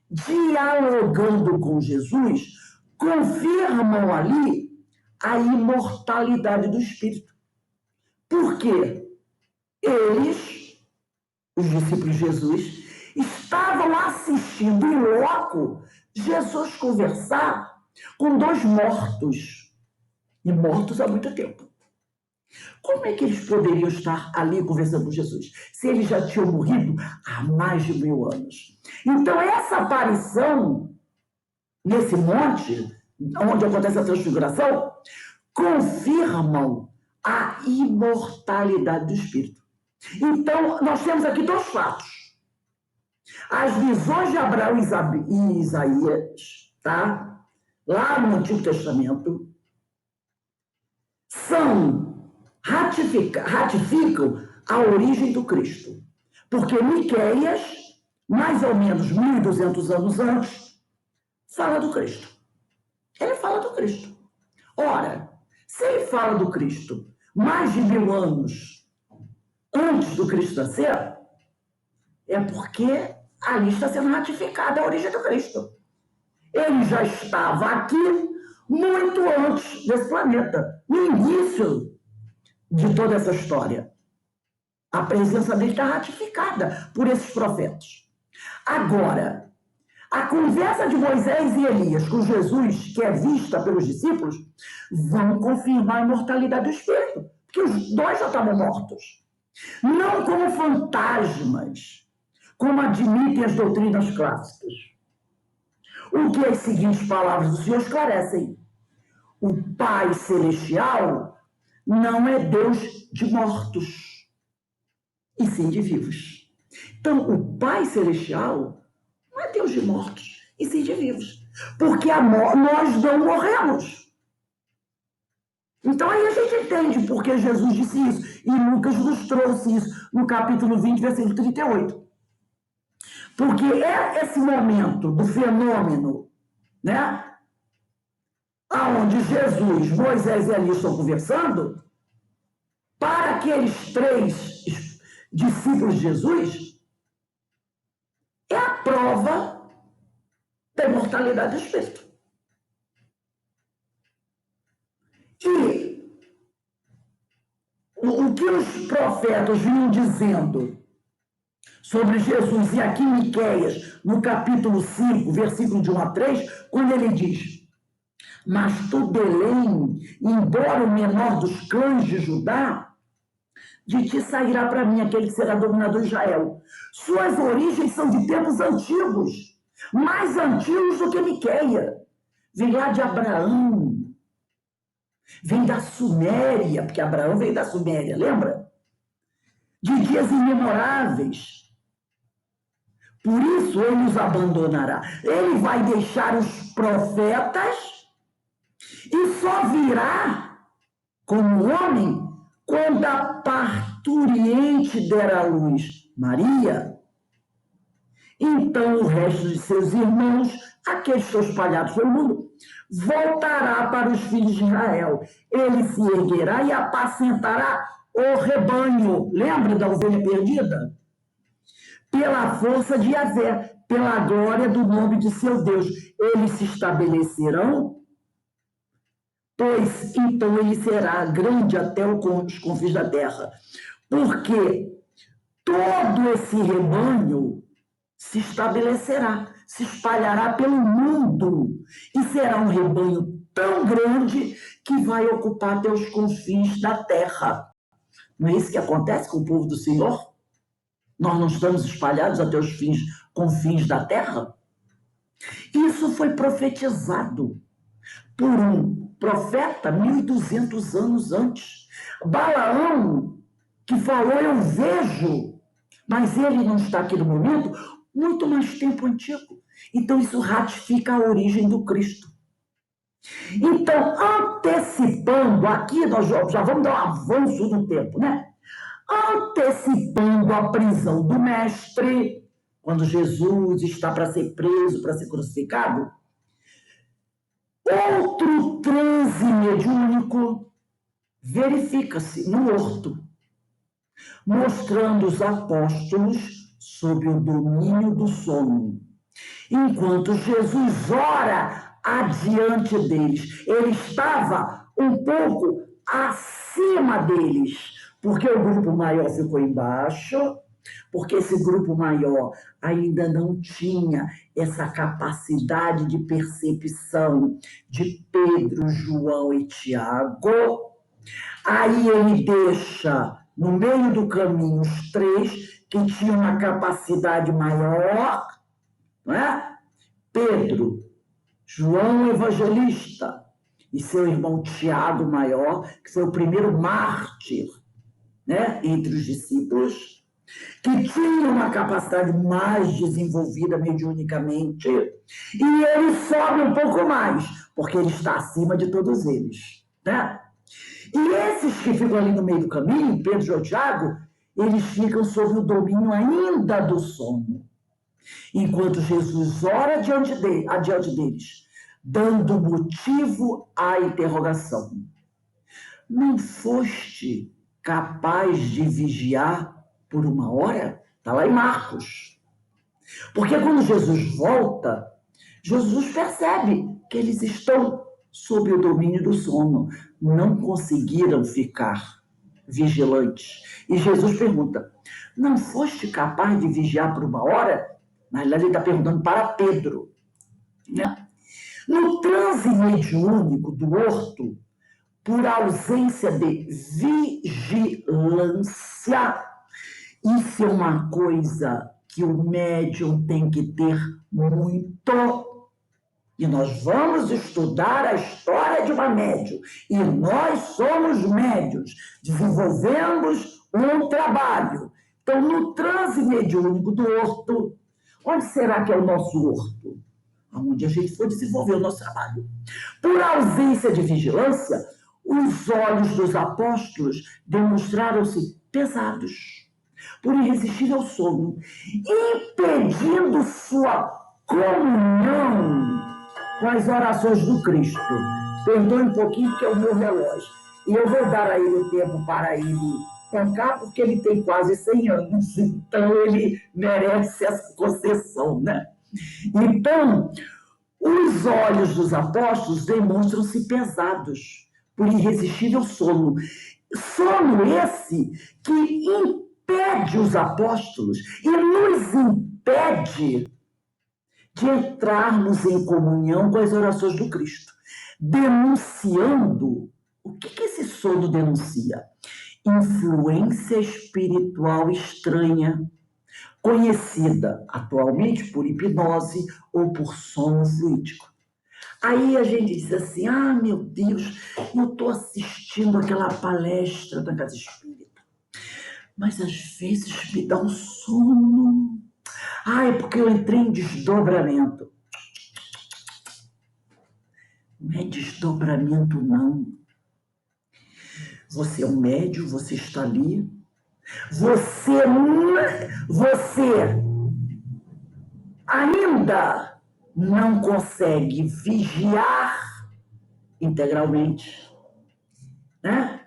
dialogando com Jesus, confirmam ali a imortalidade do espírito. Por quê? Eles, os discípulos de Jesus, estavam assistindo em loco Jesus conversar com dois mortos, e mortos há muito tempo. Como é que eles poderiam estar ali conversando com Jesus, se eles já tinham morrido há mais de 1000 anos? Então, essa aparição nesse monte, onde acontece a transfiguração, confirmam a imortalidade do espírito. Então, nós temos aqui dois fatos. As visões de Abraão e Isaías, tá? Lá no Antigo Testamento, ratificam a origem do Cristo. Porque Miqueias, mais ou menos 1200 anos antes, fala do Cristo. Ele fala do Cristo. Ora, se ele fala do Cristo mais de 1000 anos antes do Cristo nascer, é porque ali está sendo ratificada a origem do Cristo. Ele já estava aqui muito antes desse planeta, no início de toda essa história. A presença dele está ratificada por esses profetas. Agora, a conversa de Moisés e Elias com Jesus, que é vista pelos discípulos, vão confirmar a imortalidade do espírito, porque os dois já estavam mortos. Não como fantasmas, como admitem as doutrinas clássicas. O que as seguintes palavras do Senhor esclarecem: o Pai Celestial não é Deus de mortos, e sim de vivos. Então, o Pai Celestial não é Deus de mortos, e sim de vivos. Porque nós não morremos. Então, aí a gente entende porque Jesus disse isso. E Lucas nos trouxe isso no capítulo 20, versículo 38. Porque é esse momento do fenômeno, né? Onde Jesus, Moisés e Elias estão conversando, para aqueles 3 discípulos de Jesus, é a prova da imortalidade do Espírito. E o que os profetas vinham dizendo sobre Jesus, e aqui Miqueias, no capítulo 5, versículo de 1 a 3, quando ele diz: mas tu, Belém, embora o menor dos clãs de Judá, de ti sairá para mim aquele que será dominador de Israel. Suas origens são de tempos antigos. mais antigos do que Miquéia. Vem lá de Abraão, vem da Suméria, porque Abraão veio da Suméria, lembra? De dias imemoráveis. Por isso ele os abandonará. Ele vai deixar os profetas e só virá como homem quando a parturiente der à luz Maria. Então o resto de seus irmãos, aqueles que estão espalhados pelo mundo, voltará para os filhos de Israel. Ele se erguerá e apacentará o rebanho. Lembra da ovelha perdida? Pela força de Yahvé, pela glória do nome de seu Deus. Eles se estabelecerão, pois então ele será grande até os confins da terra. Porque todo esse rebanho se estabelecerá, se espalhará pelo mundo e será um rebanho tão grande que vai ocupar até os confins da terra. Não é isso que acontece com o povo do Senhor? Nós não estamos espalhados até os confins da terra? Isso foi profetizado por um profeta 1.200 anos antes. Balaão, que falou, eu vejo, mas ele não está aqui no momento, muito mais tempo antigo. Então isso ratifica a origem do Cristo. Então, antecipando, aqui nós já vamos dar um avanço do tempo, né? Antecipando a prisão do mestre, quando Jesus está para ser preso, para ser crucificado, outro transe mediúnico verifica-se no horto, mostrando os apóstolos sob o domínio do sono. Enquanto Jesus ora adiante deles, ele estava um pouco acima deles, porque o grupo maior ficou embaixo, porque esse grupo maior ainda não tinha essa capacidade de percepção de Pedro, João e Tiago. Aí ele deixa no meio do caminho os três que tinham uma capacidade maior, não é? Pedro, João Evangelista e seu irmão Tiago maior, que foi o primeiro mártir, né, entre os discípulos, que tinha uma capacidade mais desenvolvida mediunicamente, e ele sobe um pouco mais, porque ele está acima de todos eles, né? E esses que ficam ali no meio do caminho, Pedro, João e Tiago, eles ficam sob o domínio ainda do sono. Enquanto Jesus ora adiante deles, dando motivo à interrogação. Não foste capaz de vigiar por uma hora? Está lá em Marcos. Porque quando Jesus volta, Jesus percebe que eles estão sob o domínio do sono. Não conseguiram ficar vigilantes. E Jesus pergunta, não foste capaz de vigiar por uma hora? Na realidade, ele está perguntando para Pedro. Né? No transe mediúnico do horto, por ausência de vigilância, isso é uma coisa que o médium tem que ter muito. E nós vamos estudar a história de uma médium. E nós somos médios, desenvolvemos um trabalho. Então, no transe mediúnico do horto, onde será que é o nosso horto? Onde a gente for desenvolver o nosso trabalho. Por ausência de vigilância, os olhos dos apóstolos demonstraram-se pesados, por irresistível ao sono, impedindo sua comunhão com as orações do Cristo. Perdoe um pouquinho, porque é o meu relógio. E eu vou dar a ele o tempo para ele tocar, porque ele tem quase 100 anos, então ele merece essa concessão, né? Então, os olhos dos apóstolos demonstram-se pesados, por irresistível sono. Sono esse que impede os apóstolos e nos impede de entrarmos em comunhão com as orações do Cristo, denunciando. O que esse sono denuncia? Influência espiritual estranha, conhecida atualmente por hipnose ou por sono fluídico. Aí a gente diz assim, meu Deus, eu estou assistindo aquela palestra da Casa Espírita, mas às vezes me dá um sono. É porque eu entrei em desdobramento. Não é desdobramento, não. Você é um médium, você está ali. Você ainda não consegue vigiar integralmente, né?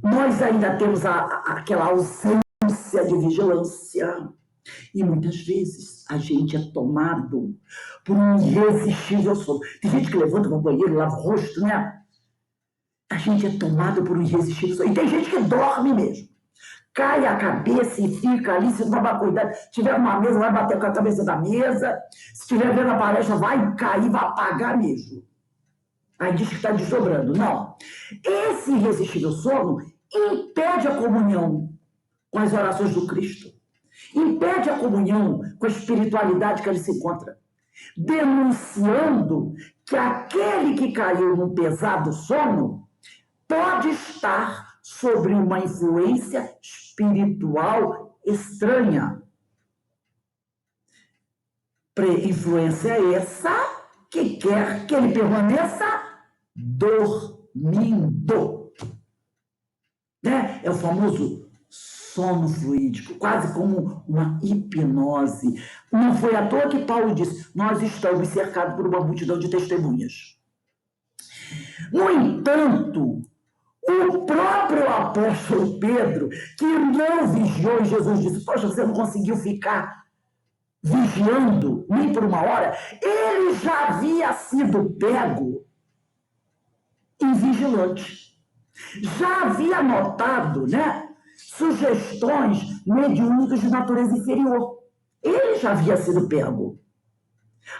Nós ainda temos aquela ausência de vigilância. E muitas vezes a gente é tomado por um irresistível sono. Tem gente que levanta no banheiro, lava o rosto, né? A gente é tomado por um irresistível sono. E tem gente que dorme mesmo. Cai a cabeça e fica ali, se não tomar cuidado. Se tiver uma mesa, vai bater com a cabeça da mesa. Se estiver vendo a palestra, vai cair, vai apagar mesmo. Aí diz que está desdobrando. Não. Esse irresistível sono impede a comunhão com as orações do Cristo. Impede a comunhão com a espiritualidade que ele se encontra. Denunciando que aquele que caiu num pesado sono pode estar sobre uma influência espiritual estranha. Influência essa que quer que ele permaneça dormindo. Né? É o famoso sono fluídico, quase como uma hipnose. Não foi à toa que Paulo disse, nós estamos cercados por uma multidão de testemunhas. No entanto, o próprio apóstolo Pedro, que não vigiou, e Jesus disse, poxa, você não conseguiu ficar vigiando nem por uma hora, ele já havia sido pego invigilante. Já havia notado, né, sugestões mediúnicas de natureza inferior. Ele já havia sido pego.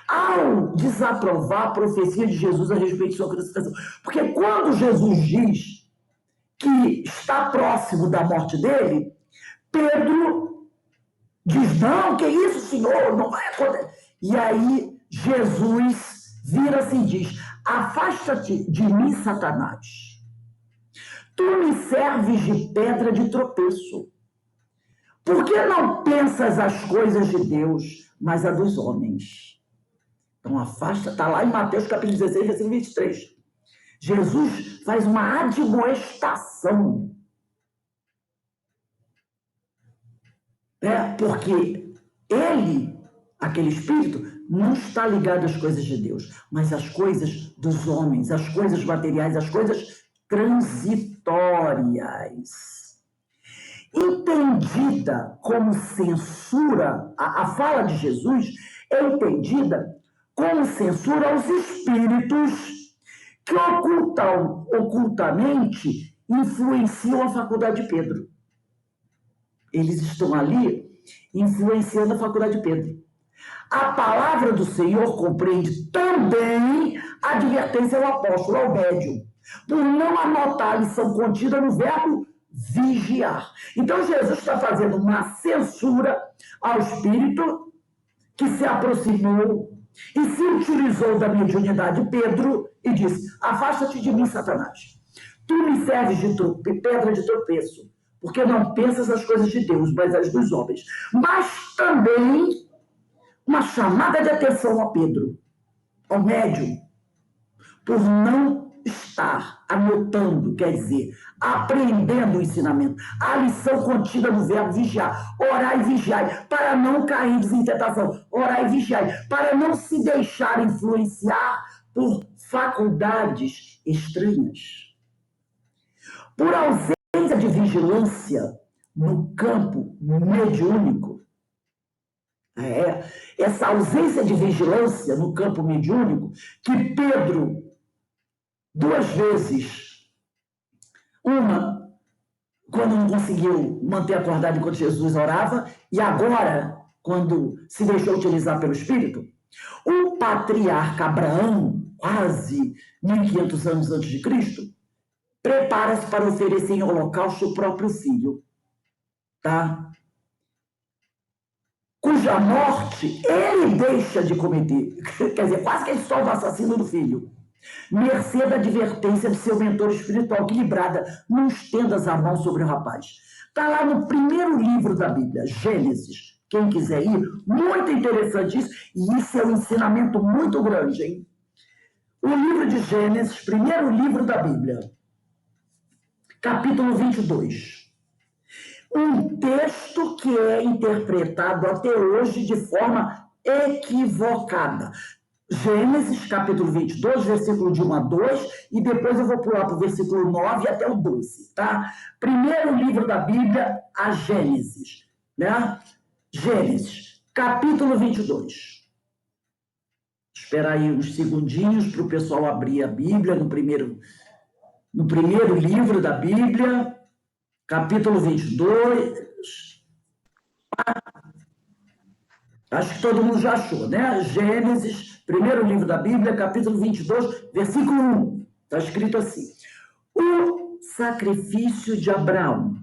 Ao desaprovar a profecia de Jesus a respeito de sua crucificação. Porque quando Jesus diz que está próximo da morte dele, Pedro diz, não, que isso, Senhor, não vai acontecer. E aí Jesus vira-se e diz, afasta-te de mim, Satanás. Tu me serves de pedra de tropeço. Por que não pensas as coisas de Deus, mas a dos homens? Então afasta, está lá em Mateus capítulo 16, versículo 23. Jesus faz uma admoestação. Porque ele, aquele espírito, não está ligado às coisas de Deus, mas às coisas dos homens, às coisas materiais, às coisas transitórias. Entendida como censura, a fala de Jesus é entendida como censura aos espíritos que ocultamente influenciam a faculdade de Pedro. Eles estão ali influenciando a faculdade de Pedro. A palavra do Senhor compreende também a advertência ao apóstolo, ao médium, por não anotar a lição contida no verbo vigiar. Então, Jesus está fazendo uma censura ao espírito que se aproximou e se utilizou da mediunidade de Pedro e disse, afasta-te de mim, Satanás. Tu me serves de pedra de tropeço, porque não pensas as coisas de Deus, mas as dos homens. Mas também uma chamada de atenção a Pedro, ao médium, por não estar anotando, quer dizer, aprendendo o ensinamento, a lição contida no verbo vigiar, orar e vigiar, para não cair em tentação, orar e vigiar, para não se deixar influenciar por faculdades estranhas. Por ausência de vigilância no campo mediúnico, essa ausência de vigilância no campo mediúnico, que Pedro, 2 vezes, uma, quando não conseguiu manter acordado enquanto Jesus orava, e agora, quando se deixou utilizar pelo Espírito, o patriarca Abraão, quase 1500 anos antes de Cristo, prepara-se para oferecer em holocausto o próprio filho. Tá? cuja morte ele deixa de cometer. Quer dizer, quase que ele se torna o assassino do filho. Mercê da advertência de seu mentor espiritual, equilibrada, não estendas a mão sobre o rapaz. Está lá no primeiro livro da Bíblia, Gênesis. Quem quiser ir, muito interessante isso, e isso é um ensinamento muito grande, hein? O livro de Gênesis, primeiro livro da Bíblia, capítulo 22. Um texto que é interpretado até hoje de forma equivocada. Gênesis, capítulo 22, versículo de 1 a 2, e depois eu vou pular para o versículo 9 até o 12, tá? Primeiro livro da Bíblia, a Gênesis, né? Gênesis, capítulo 22. Esperar aí uns segundinhos para o pessoal abrir a Bíblia no primeiro livro da Bíblia, capítulo 22. Acho que todo mundo já achou, né? Gênesis, primeiro livro da Bíblia, capítulo 22, versículo 1. Está escrito assim: o sacrifício de Abraão.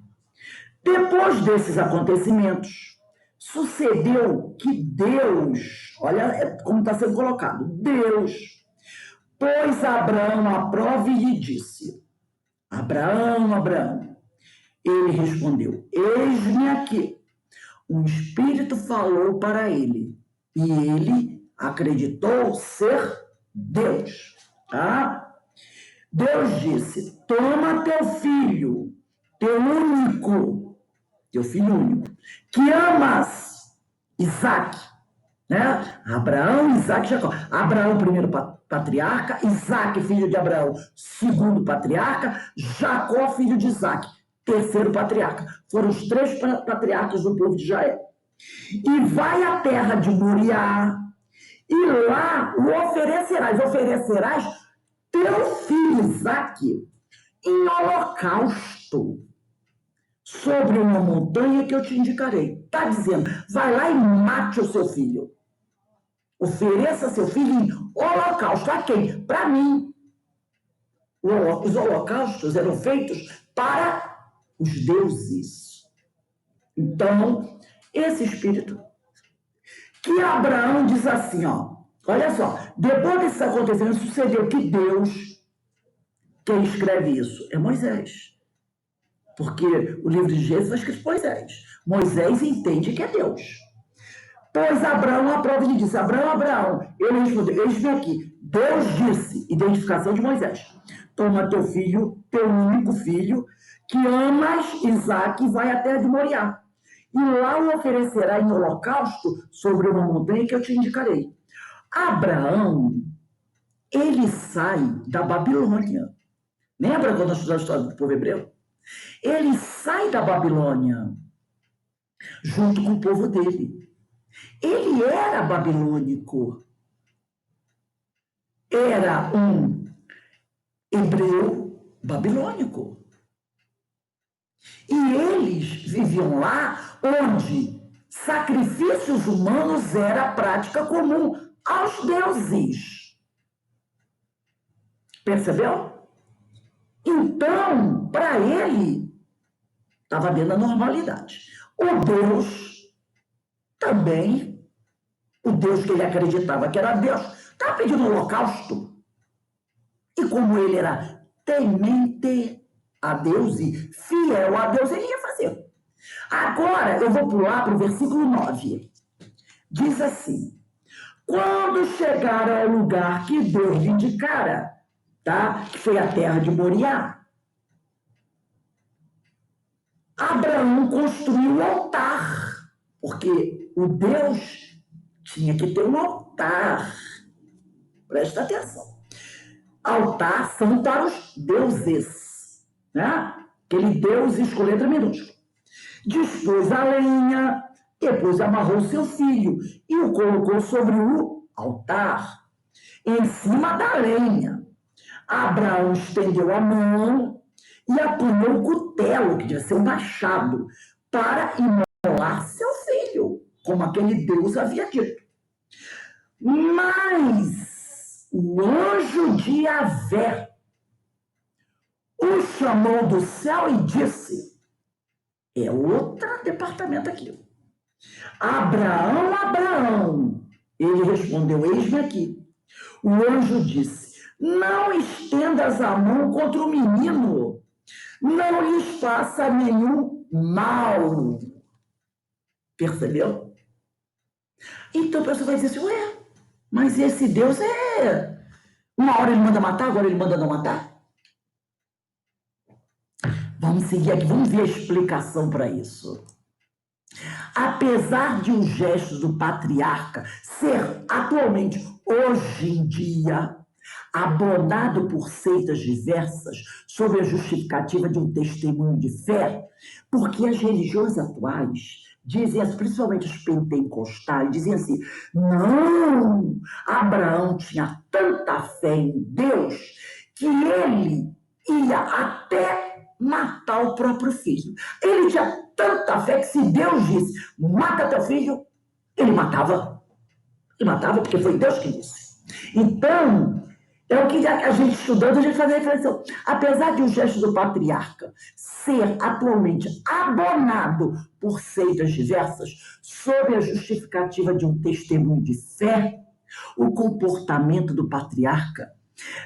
Depois desses acontecimentos, sucedeu que Deus, olha como está sendo colocado, Deus pôs Abraão à prova e lhe disse: Abraão, Abraão. Ele respondeu: eis-me aqui. Um espírito falou para ele, e ele acreditou ser Deus. Tá? Deus disse: toma teu filho, teu filho único, que amas, Isaque, né? Abraão, Isaque e Jacó. Abraão, primeiro patriarca, Isaque, filho de Abraão, segundo patriarca, Jacó, filho de Isaque, terceiro patriarca. Foram os 3 patriarcas do povo de Israel. E vai à terra de Moriá, e lá o oferecerás teu filho Isaque em holocausto sobre uma montanha que eu te indicarei. Está dizendo, vai lá e mate o seu filho. Ofereça seu filho em holocausto. A quem? Para mim. Os holocaustos eram feitos para os deuses. Então, esse espírito que Abraão diz assim, ó, olha só, depois desse acontecimento sucedeu que Deus, quem escreve isso é Moisés, porque o livro de Gênesis foi escrito por Moisés. Moisés entende que é Deus. Pois Abraão a prova lhe disse: Abraão, Abraão. Ele respondeu: eis-me aqui. Deus disse, identificação de Moisés: toma teu filho, teu único filho, que amas, Isaque, e vai à terra de Moriá. E lá o oferecerá em holocausto sobre uma montanha que eu te indicarei. Abraão, ele sai da Babilônia. Lembra quando nós estudamos a história do povo hebreu? Ele sai da Babilônia junto com o povo dele. Ele era babilônico. Era um hebreu babilônico. E eles viviam lá onde sacrifícios humanos era prática comum aos deuses. Percebeu? Então, para ele, estava dentro da normalidade. O Deus também, o Deus que ele acreditava que era Deus, estava pedindo holocausto. E como ele era temente a Deus e fiel a Deus, ele ia fazer. Agora, eu vou pular para o versículo 9. Diz assim: quando chegaram ao lugar que Deus lhe indicara, tá? Que foi a terra de Moriá, Abraão construiu um altar, porque o Deus tinha que ter um altar. Presta atenção. Altar são para os deuses, né? Aquele Deus escolhido letra minúscula. Dispôs a lenha, depois amarrou seu filho e o colocou sobre o altar, em cima da lenha. Abraão estendeu a mão e apanhou o cutelo, que devia ser um machado, para imolar seu filho, como aquele Deus havia dito. Mas o anjo de Yahvé o chamou do céu e disse: é outro departamento aqui. Abraão, Abraão. Ele respondeu, eis-me aqui. O anjo disse, não estendas a mão contra o menino, não lhes faça nenhum mal. Percebeu? Então a pessoa vai dizer assim, ué, mas esse Deus é... Uma hora ele manda matar, agora ele manda não matar? Vamos seguir aqui, vamos ver a explicação para isso. Apesar de os gestos do patriarca ser atualmente, hoje em dia, abonado por seitas diversas sob a justificativa de um testemunho de fé, porque as religiões atuais dizem, principalmente os pentecostais, dizem assim, não, Abraão tinha tanta fé em Deus que ele ia até matar o próprio filho. Ele tinha tanta fé que se Deus disse, mata teu filho, ele matava. Ele matava porque foi Deus que disse. Então, é o que a gente estudando, a gente faz a reflexão. Apesar de o gesto do patriarca ser atualmente abonado por seitas diversas, sob a justificativa de um testemunho de fé, o comportamento do patriarca,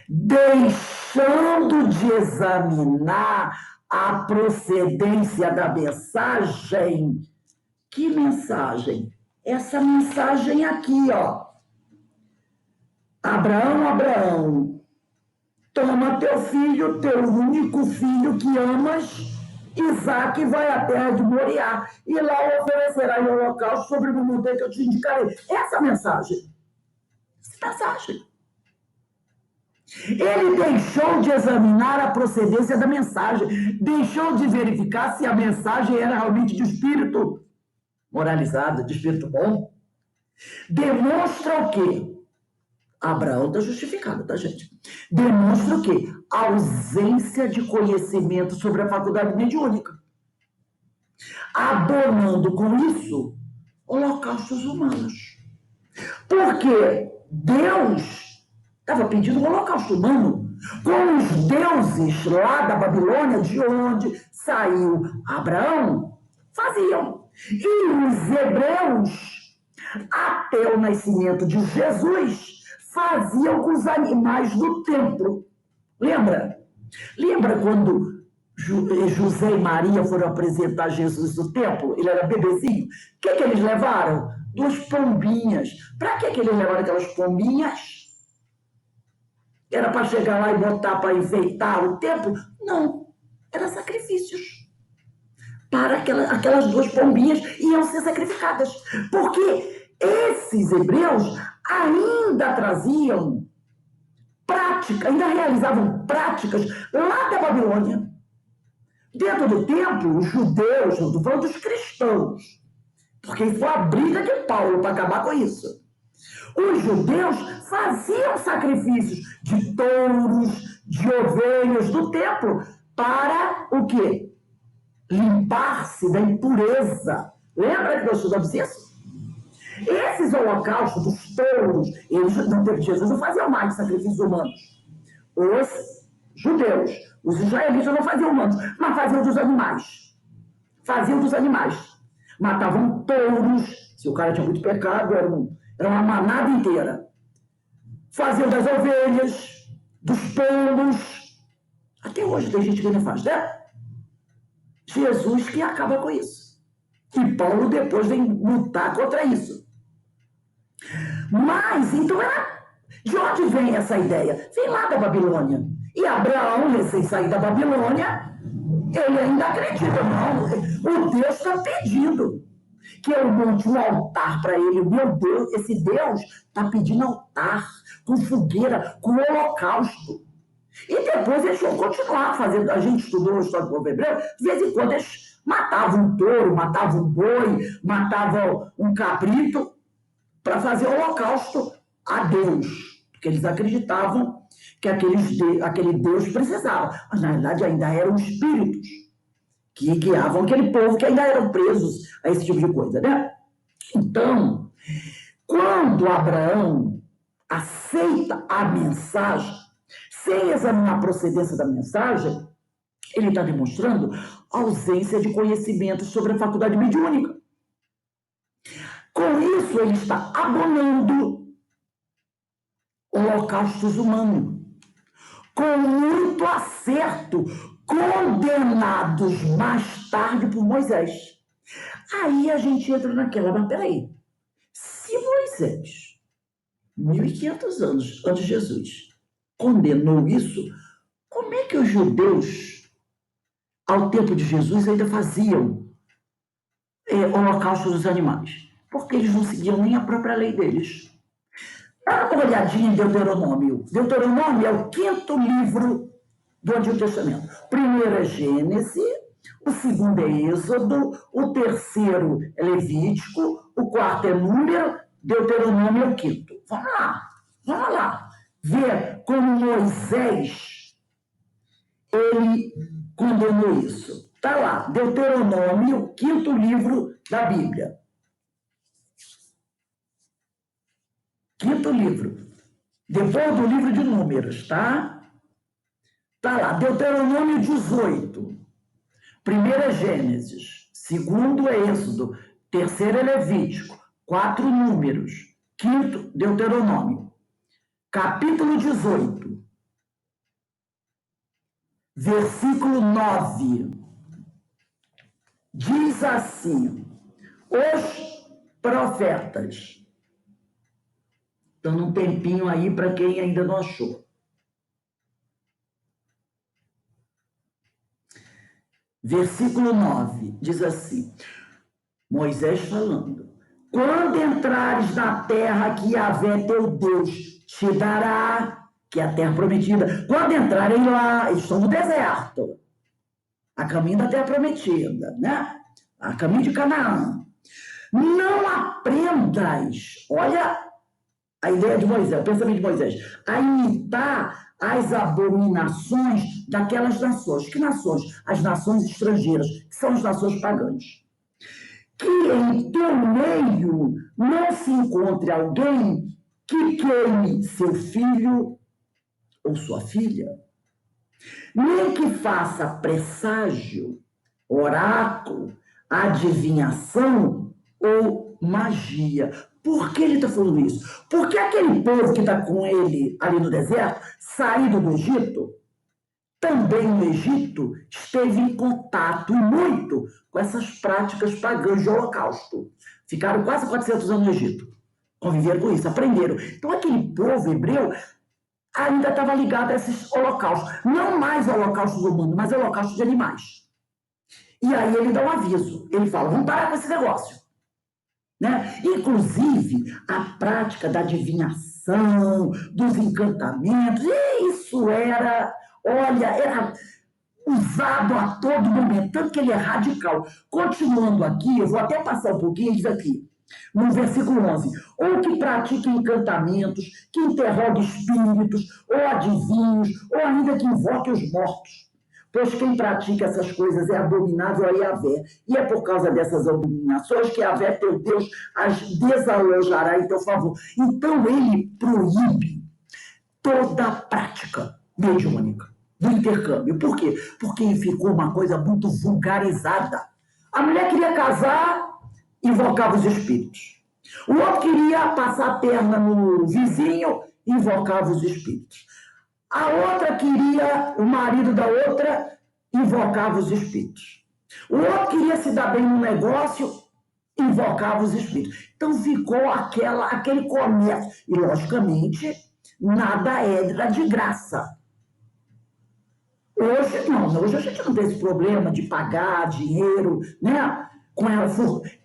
deixando de examinar a procedência da mensagem. Que mensagem? Essa mensagem aqui, ó. Abraão, Abraão, toma teu filho, teu único filho que amas, Isaque, vai à terra de Moriá, e lá oferecerá em holocausto sobre o monte que eu te indicarei. Essa mensagem. Essa mensagem. Ele deixou de examinar a procedência da mensagem, deixou de verificar se a mensagem era realmente de espírito moralizado, de espírito bom. Demonstra o quê? Abraão está justificado, tá, gente? Demonstra o quê? A ausência de conhecimento sobre a faculdade mediúnica. Abonando com isso holocaustos humanos. Porque Deus estava pedindo um holocausto humano com os deuses lá da Babilônia, de onde saiu Abraão, faziam. E os hebreus, até o nascimento de Jesus, faziam com os animais do templo. Lembra? Lembra quando José e Maria foram apresentar Jesus no templo? Ele era bebezinho. O que eles levaram? 2 pombinhas. Para que eles levaram aquelas pombinhas? Era para chegar lá e botar para enfeitar o templo? Não. Eram sacrifícios. Para aquelas 2 pombinhas iam ser sacrificadas. Porque esses hebreus ainda traziam prática, ainda realizavam práticas lá da Babilônia. Dentro do templo, os judeus, não estou falando dos cristãos, porque foi a briga de Paulo para acabar com isso. Os judeus faziam sacrifícios de touros, de ovelhas do templo para o quê? Limpar-se da impureza. Lembra que nós estudamos isso? Esses holocaustos dos touros, eles não teve Jesus, não faziam mais sacrifícios humanos. Os judeus, os israelitas não faziam humanos, mas faziam dos animais. Faziam dos animais. Matavam touros, se o cara tinha muito pecado, era uma manada inteira. Faziam das ovelhas, dos pombos. Até hoje tem gente que ainda faz, né? Jesus que acaba com isso. E Paulo depois vem lutar contra isso. Mas, então, de onde vem essa ideia? Vem lá da Babilônia. E Abraão, recém sair da Babilônia, ele ainda acredita, não. O Deus está pedindo que eu monte um altar para ele. Meu Deus, esse Deus está pedindo altar, com fogueira, com holocausto. E depois eles vão continuar fazendo. A gente estudou a história do povo hebreu, de vez em quando eles matavam um touro, matavam um boi, matavam um cabrito, para fazer holocausto a Deus, porque eles acreditavam que aquele Deus precisava, mas na verdade ainda eram espíritos que guiavam aquele povo, que ainda eram presos a esse tipo de coisa, né? Então, quando Abraão aceita a mensagem, sem examinar a procedência da mensagem, ele está demonstrando ausência de conhecimento sobre a faculdade mediúnica. Com isso, ele está abonando holocaustos humanos, com muito acerto, condenados mais tarde por Moisés. Aí a gente entra naquela, mas peraí, se Moisés, 1.500 anos antes de Jesus, condenou isso, como é que os judeus, ao tempo de Jesus, ainda faziam holocausto dos animais? Porque eles não seguiam nem a própria lei deles. Dá uma olhadinha em Deuteronômio. Deuteronômio é o 5º livro do Antigo Testamento. O primeiro é Gênesis, o segundo é Êxodo, o terceiro é Levítico, o quarto é Número, Deuteronômio é o 5º. Vamos lá. Ver como Moisés, ele condenou isso. Está lá, Deuteronômio, 5º livro da Bíblia. 5º livro. Depois do livro de Números, tá? Tá lá, Deuteronômio 18. Primeiro é Gênesis, segundo é Êxodo, terceiro é Levítico, 4 Números, 5º Deuteronômio. Capítulo 18, versículo 9, diz assim: os profetas. Dando um tempinho aí para quem ainda não achou. Versículo 9, diz assim, Moisés falando: quando entrares na terra que Yahvé teu Deus te dará, que é a terra prometida, quando entrarem lá, eles estão no deserto, a caminho da terra prometida, né? A caminho de Canaã. Não aprendas, olha a ideia de Moisés, o pensamento de Moisés, a imitar as abominações daquelas nações. Que nações? As nações estrangeiras, que são as nações pagãs. Que em teu meio não se encontre alguém que queime seu filho ou sua filha, nem que faça presságio, oráculo, adivinhação ou magia. Por que ele está falando isso? Porque aquele povo que está com ele ali no deserto, saído do Egito, também no Egito, esteve em contato muito com essas práticas pagãs de holocausto. Ficaram quase 400 anos no Egito. Conviveram com isso, aprenderam. Então aquele povo hebreu ainda estava ligado a esses holocaustos. Não mais holocaustos humanos, mas holocaustos de animais. E aí ele dá um aviso. Ele fala, vamos parar com esse negócio. Né? Inclusive, a prática da adivinhação, dos encantamentos, isso era usado a todo momento, tanto que ele é radical. Continuando aqui, eu vou até passar um pouquinho, diz aqui, no versículo 11, ou que pratique encantamentos, que interrogue espíritos, ou adivinhos, ou ainda que invoque os mortos. Pois quem pratica essas coisas é abominável a Yahvé. E é por causa dessas abominações que Yahvé, teu Deus, as desalojará em teu favor. Então ele proíbe toda a prática mediúnica do intercâmbio. Por quê? Porque ficou uma coisa muito vulgarizada. A mulher queria casar, invocava os espíritos. O outro queria passar a perna no vizinho, invocava os espíritos. A outra queria, o marido da outra, invocava os espíritos. O outro queria se dar bem no negócio, invocava os espíritos. Então ficou aquele comércio. E, logicamente, nada era de graça. Hoje, não, hoje a gente não tem esse problema de pagar dinheiro, né? Com ela,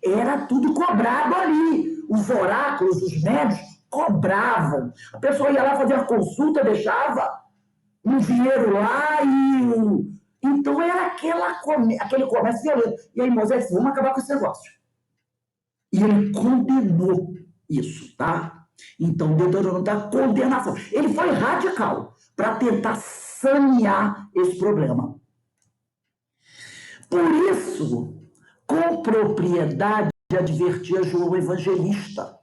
era tudo cobrado ali. Os oráculos, os médios, cobravam. A pessoa ia lá fazer a consulta, deixava um dinheiro lá e... Então era aquele comércio violento. E aí Moisés disse, vamos acabar com esse negócio. E ele condenou isso, tá? Então, Deuteronômio da condenação. Ele foi radical para tentar sanear esse problema. Por isso, com propriedade, advertia João Evangelista.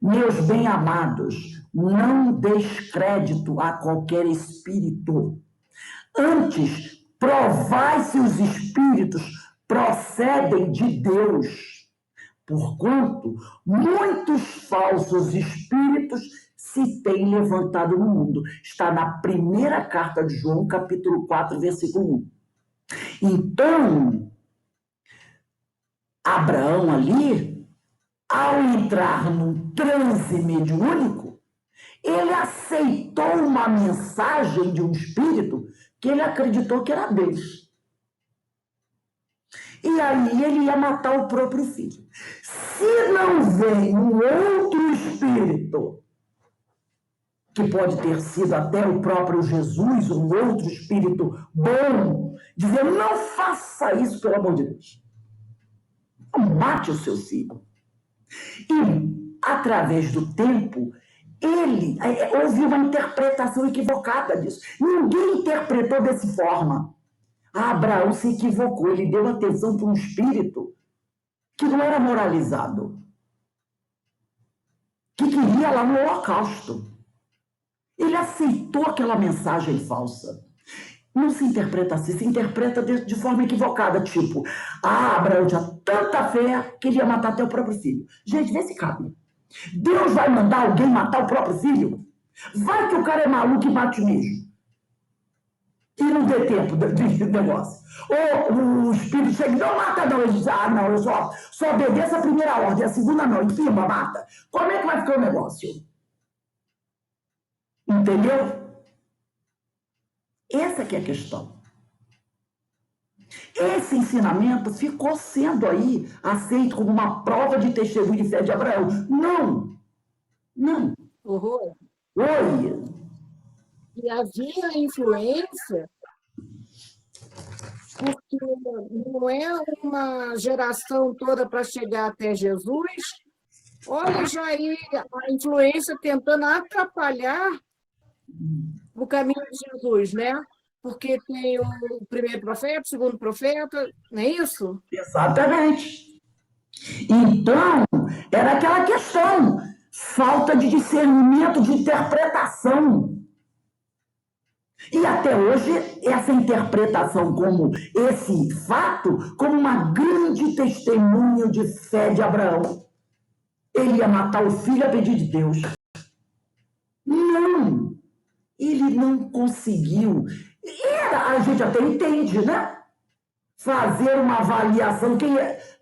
Meus bem-amados, não deis crédito a qualquer espírito. Antes, provai se os espíritos procedem de Deus, porquanto muitos falsos espíritos se têm levantado no mundo. Está na primeira carta de João, capítulo 4, versículo 1. Então, Abraão ali, ao entrar num transe mediúnico, ele aceitou uma mensagem de um espírito que ele acreditou que era Deus. E aí ele ia matar o próprio filho. Se não vem um outro espírito, que pode ter sido até o próprio Jesus, um outro espírito bom, dizendo, não faça isso, pelo amor de Deus. Não mate o seu filho. E, através do tempo, houve uma interpretação equivocada disso. Ninguém interpretou dessa forma. Abraão se equivocou, ele deu atenção para um espírito que não era moralizado, que queria lá no holocausto. Ele aceitou aquela mensagem falsa. Não se interpreta assim, se interpreta de forma equivocada, tipo, Abraão tinha tanta fé que ele ia matar até o próprio filho. Gente, vê se cabe. Deus vai mandar alguém matar o próprio filho? Vai que o cara é maluco e bate mesmo. E não dê tempo de negócio. Ou o espírito chega e não mata não. Ele diz, não, eu só obedeço a primeira ordem, a segunda não, enfima, mata. Como é que vai ficar o negócio? Entendeu? Essa que é a questão. Esse ensinamento ficou sendo aí aceito como uma prova de testemunho de fé de Abraão. Não. Não. Horror. Oi. E havia influência, porque não é uma geração toda para chegar até Jesus. Olha já aí a influência tentando atrapalhar o caminho de Jesus, né? Porque tem o primeiro profeta, o segundo profeta, não é isso? Exatamente. Então, era aquela questão, falta de discernimento, de interpretação. E até hoje, essa interpretação como esse fato, como uma grande testemunho de fé de Abraão. Ele ia matar o filho a pedido de Deus. Não, ele não conseguiu. A gente até entende, né? Fazer uma avaliação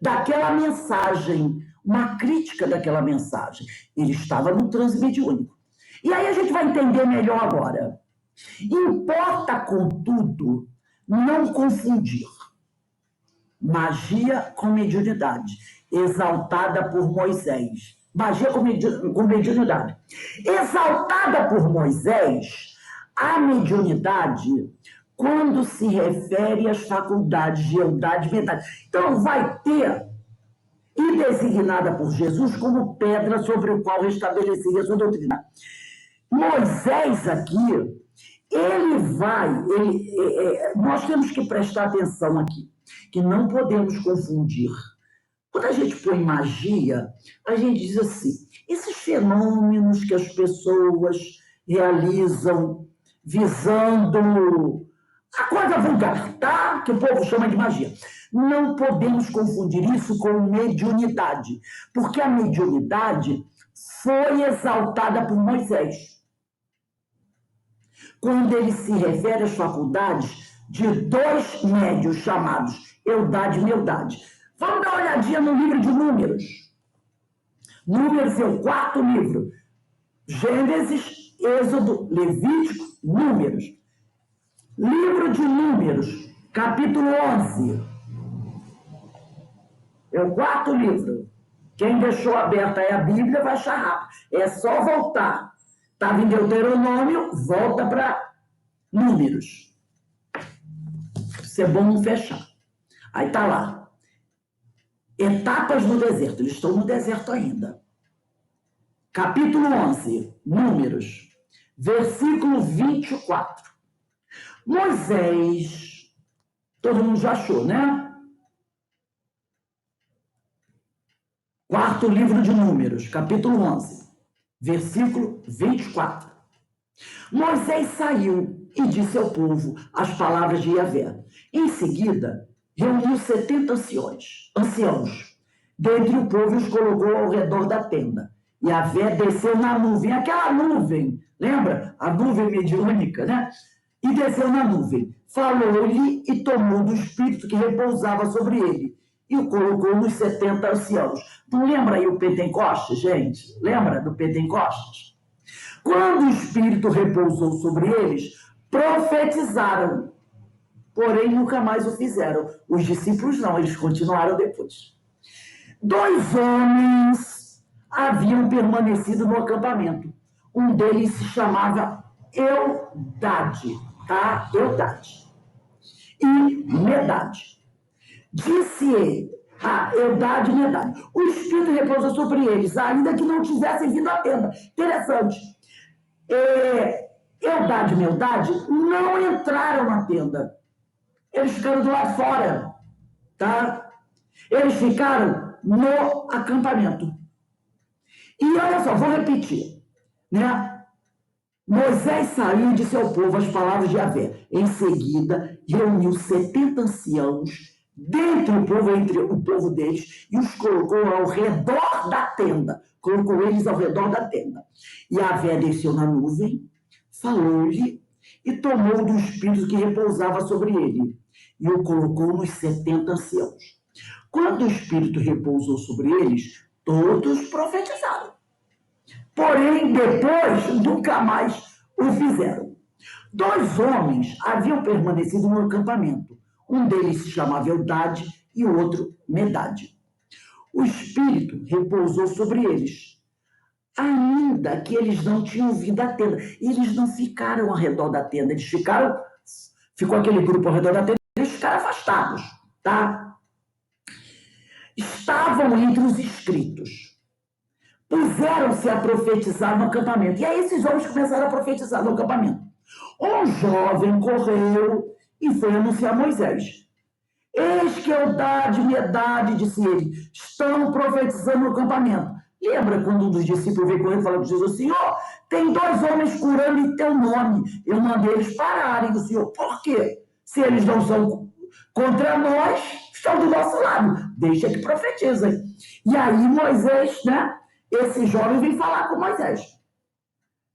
daquela mensagem, uma crítica daquela mensagem. Ele estava no transe mediúnico. E aí a gente vai entender melhor agora. Importa, contudo, não confundir magia com mediunidade, exaltada por Moisés. Magia com mediunidade. Exaltada por Moisés, a mediunidade, quando se refere às faculdades de eudade e verdade. Então, vai ter, e designada por Jesus como pedra sobre o qual restabeleceria sua doutrina. Moisés aqui, nós temos que prestar atenção aqui, que não podemos confundir. Quando a gente põe magia, a gente diz assim, esses fenômenos que as pessoas realizam visando a coisa vulgar, tá? Que o povo chama de magia. Não podemos confundir isso com mediunidade, porque a mediunidade foi exaltada por Moisés. Quando ele se refere às faculdades de dois médios chamados eudade e meudade. Vamos dar uma olhadinha no livro de Números. Números é o quarto livro. Gênesis, Êxodo, Levítico, Números. Livro de Números, capítulo 11. É o quarto livro. Quem deixou aberta aí a Bíblia vai achar rápido. É só voltar. Estava em Deuteronômio, volta para Números. Isso é bom não fechar. Aí está lá. Etapas no deserto. Eles estão no deserto ainda. Capítulo 11, Números, versículo 24. Moisés, todo mundo já achou, né? Quarto livro de Números, capítulo 11. Versículo 24. Moisés saiu e disse ao povo as palavras de Yahvé. Em seguida, reuniu 70 anciãos, dentre o povo e os colocou ao redor da tenda. Yahvé desceu na nuvem, aquela nuvem, lembra? A nuvem mediúnica, né? E desceu na nuvem, falou-lhe e tomou do espírito que repousava sobre ele e o colocou nos 70 anciãos. Não lembra aí o Pentecostes, gente? Lembra do Pentecostes? Quando o espírito repousou sobre eles, profetizaram, porém nunca mais o fizeram. Os discípulos não, eles continuaram depois. 2 homens haviam permanecido no acampamento. Um deles se chamava Eudade, tá? Eudade. E Medade. Disse ele, Eudade e Medade, o Espírito repousou sobre eles, ainda que não tivessem vindo à tenda. Interessante. Eudade e Medade não entraram na tenda. Eles ficaram do lado fora, tá? Eles ficaram no acampamento. E olha só, vou repetir, né? Moisés saiu e disse ao povo as palavras de Yahvé. Em seguida, reuniu 70 anciãos dentre o povo, entre o povo deles, e os colocou ao redor da tenda. Colocou eles ao redor da tenda. Yahvé desceu na nuvem, falou-lhe e tomou do espírito que repousava sobre ele e o colocou nos 70 anciãos. Quando o espírito repousou sobre eles, todos profetizaram. Porém, depois, nunca mais o fizeram. 2 homens haviam permanecido no acampamento. Um deles se chamava Eudade e o outro Medade. O espírito repousou sobre eles, ainda que eles não tinham vindo à tenda. Eles não ficaram ao redor da tenda, ficou aquele grupo ao redor da tenda, eles ficaram afastados, tá? Estavam entre os inscritos. Puseram-se a profetizar no acampamento. E aí esses homens começaram a profetizar no acampamento. Um jovem correu e foi anunciar a Moisés. Eis que Eudade e Medade, disse ele, estão profetizando no acampamento. Lembra quando um dos discípulos veio correndo e falou para Jesus, Senhor, tem 2 homens curando em teu nome. Eu mandei eles pararem. O Senhor, por quê? Se eles não são contra nós, estão do nosso lado. Deixa que profetizem. E aí Moisés, né? Esse jovem vem falar com Moisés.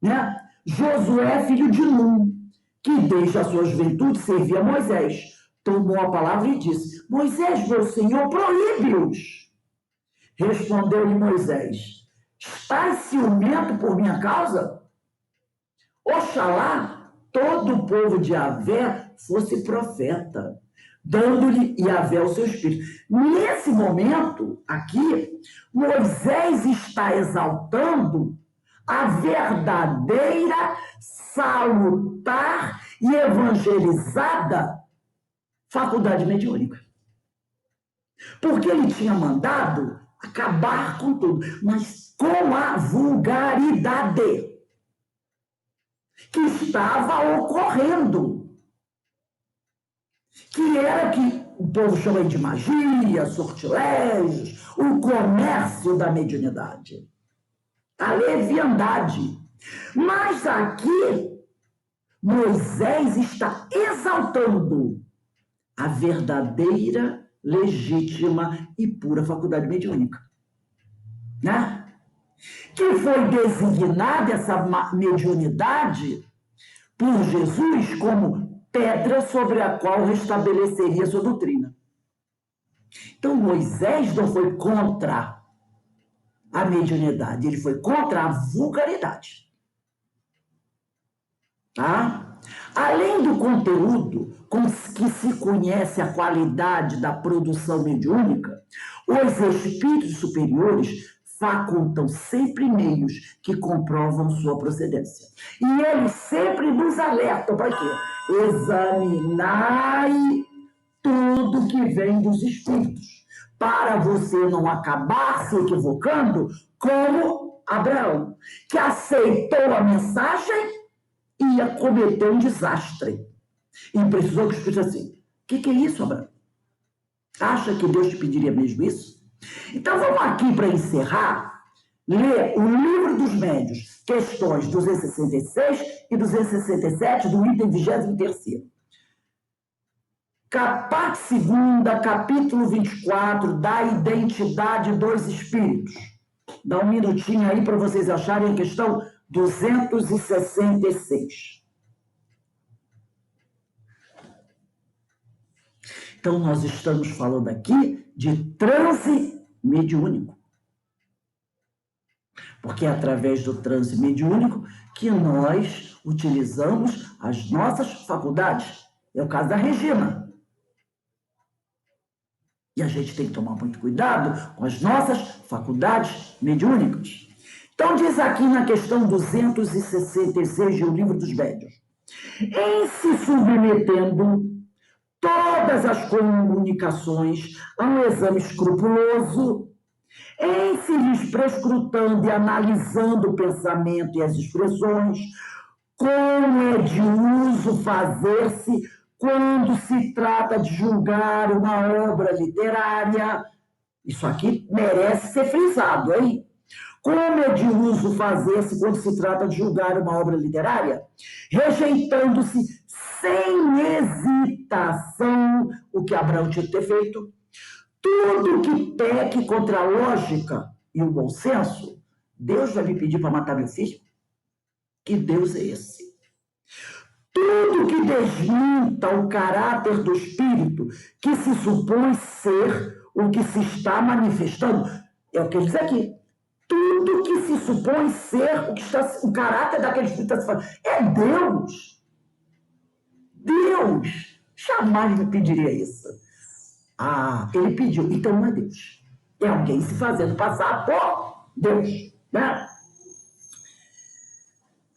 Né? Josué, filho de Num, que desde a sua juventude servia Moisés, tomou a palavra e disse, Moisés, meu senhor, proíbe-os. Respondeu-lhe Moisés, estás ciumento por minha causa? Oxalá todo o povo de Yahvé fosse profeta, dando-lhe Yahvé o seu espírito. Nesse momento, aqui, Moisés está exaltando a verdadeira, salutar e evangelizada faculdade mediúnica. Porque ele tinha mandado acabar com tudo, mas com a vulgaridade que estava ocorrendo. Que era que o povo chama de magia, sortilégios, o comércio da mediunidade, a leviandade. Mas aqui, Moisés está exaltando a verdadeira, legítima e pura faculdade mediúnica. Né? Que foi designada essa mediunidade por Jesus como pedra sobre a qual restabeleceria sua doutrina. Então, Moisés não foi contra a mediunidade, ele foi contra a vulgaridade. Tá? Além do conteúdo com que se conhece a qualidade da produção mediúnica, os espíritos superiores facultam sempre meios que comprovam sua procedência. E eles sempre nos alertam para quê? Examinai tudo que vem dos espíritos, para você não acabar se equivocando como Abraão, que aceitou a mensagem e ia cometer um desastre. E precisou que o Espírito assim, o que é isso, Abraão? Acha que Deus te pediria mesmo isso? Então vamos aqui para encerrar, ler o Livro dos Médiuns, questões 266 e 267 do item 23º. parte segunda, capítulo 24, da identidade dos espíritos. Dá um minutinho aí para vocês acharem a questão 266. Então, nós estamos falando aqui de transe mediúnico. Porque é através do transe mediúnico que nós utilizamos as nossas faculdades. É o caso da Regina. E a gente tem que tomar muito cuidado com as nossas faculdades mediúnicas. Então, diz aqui na questão 266 do Livro dos Médiuns: em se submetendo todas as comunicações a um exame escrupuloso, em se lhes prescrutando e analisando o pensamento e as expressões, como é de uso fazer-se quando se trata de julgar uma obra literária. Isso aqui merece ser frisado, hein? Como é de uso fazer-se quando se trata de julgar uma obra literária? Rejeitando-se sem hesitação o que Abraão tinha que ter feito. Tudo que peque contra a lógica e o bom senso, Deus vai me pedir para matar meu filho? Que Deus é esse? Tudo que desminta o caráter do espírito, que se supõe ser o que se está manifestando, é o que ele diz aqui. Tudo que se supõe ser o caráter daquele espírito está se falando, é Deus. Deus jamais me pediria isso. Ah, ele pediu, então não é Deus. É alguém se fazendo passar por Deus, né?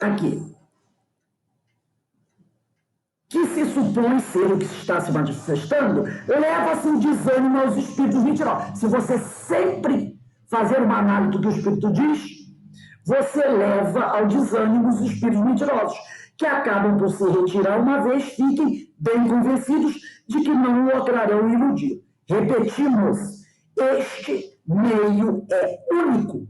Aqui. Que se supõe ser o que está se manifestando, leva-se um desânimo aos espíritos mentirosos. Se você sempre fazer uma análise do que o espírito diz, você leva ao desânimo os espíritos mentirosos, que acabam por se retirar uma vez, fiquem bem convencidos de que não o lograrão iludir. Repetimos, este meio é único.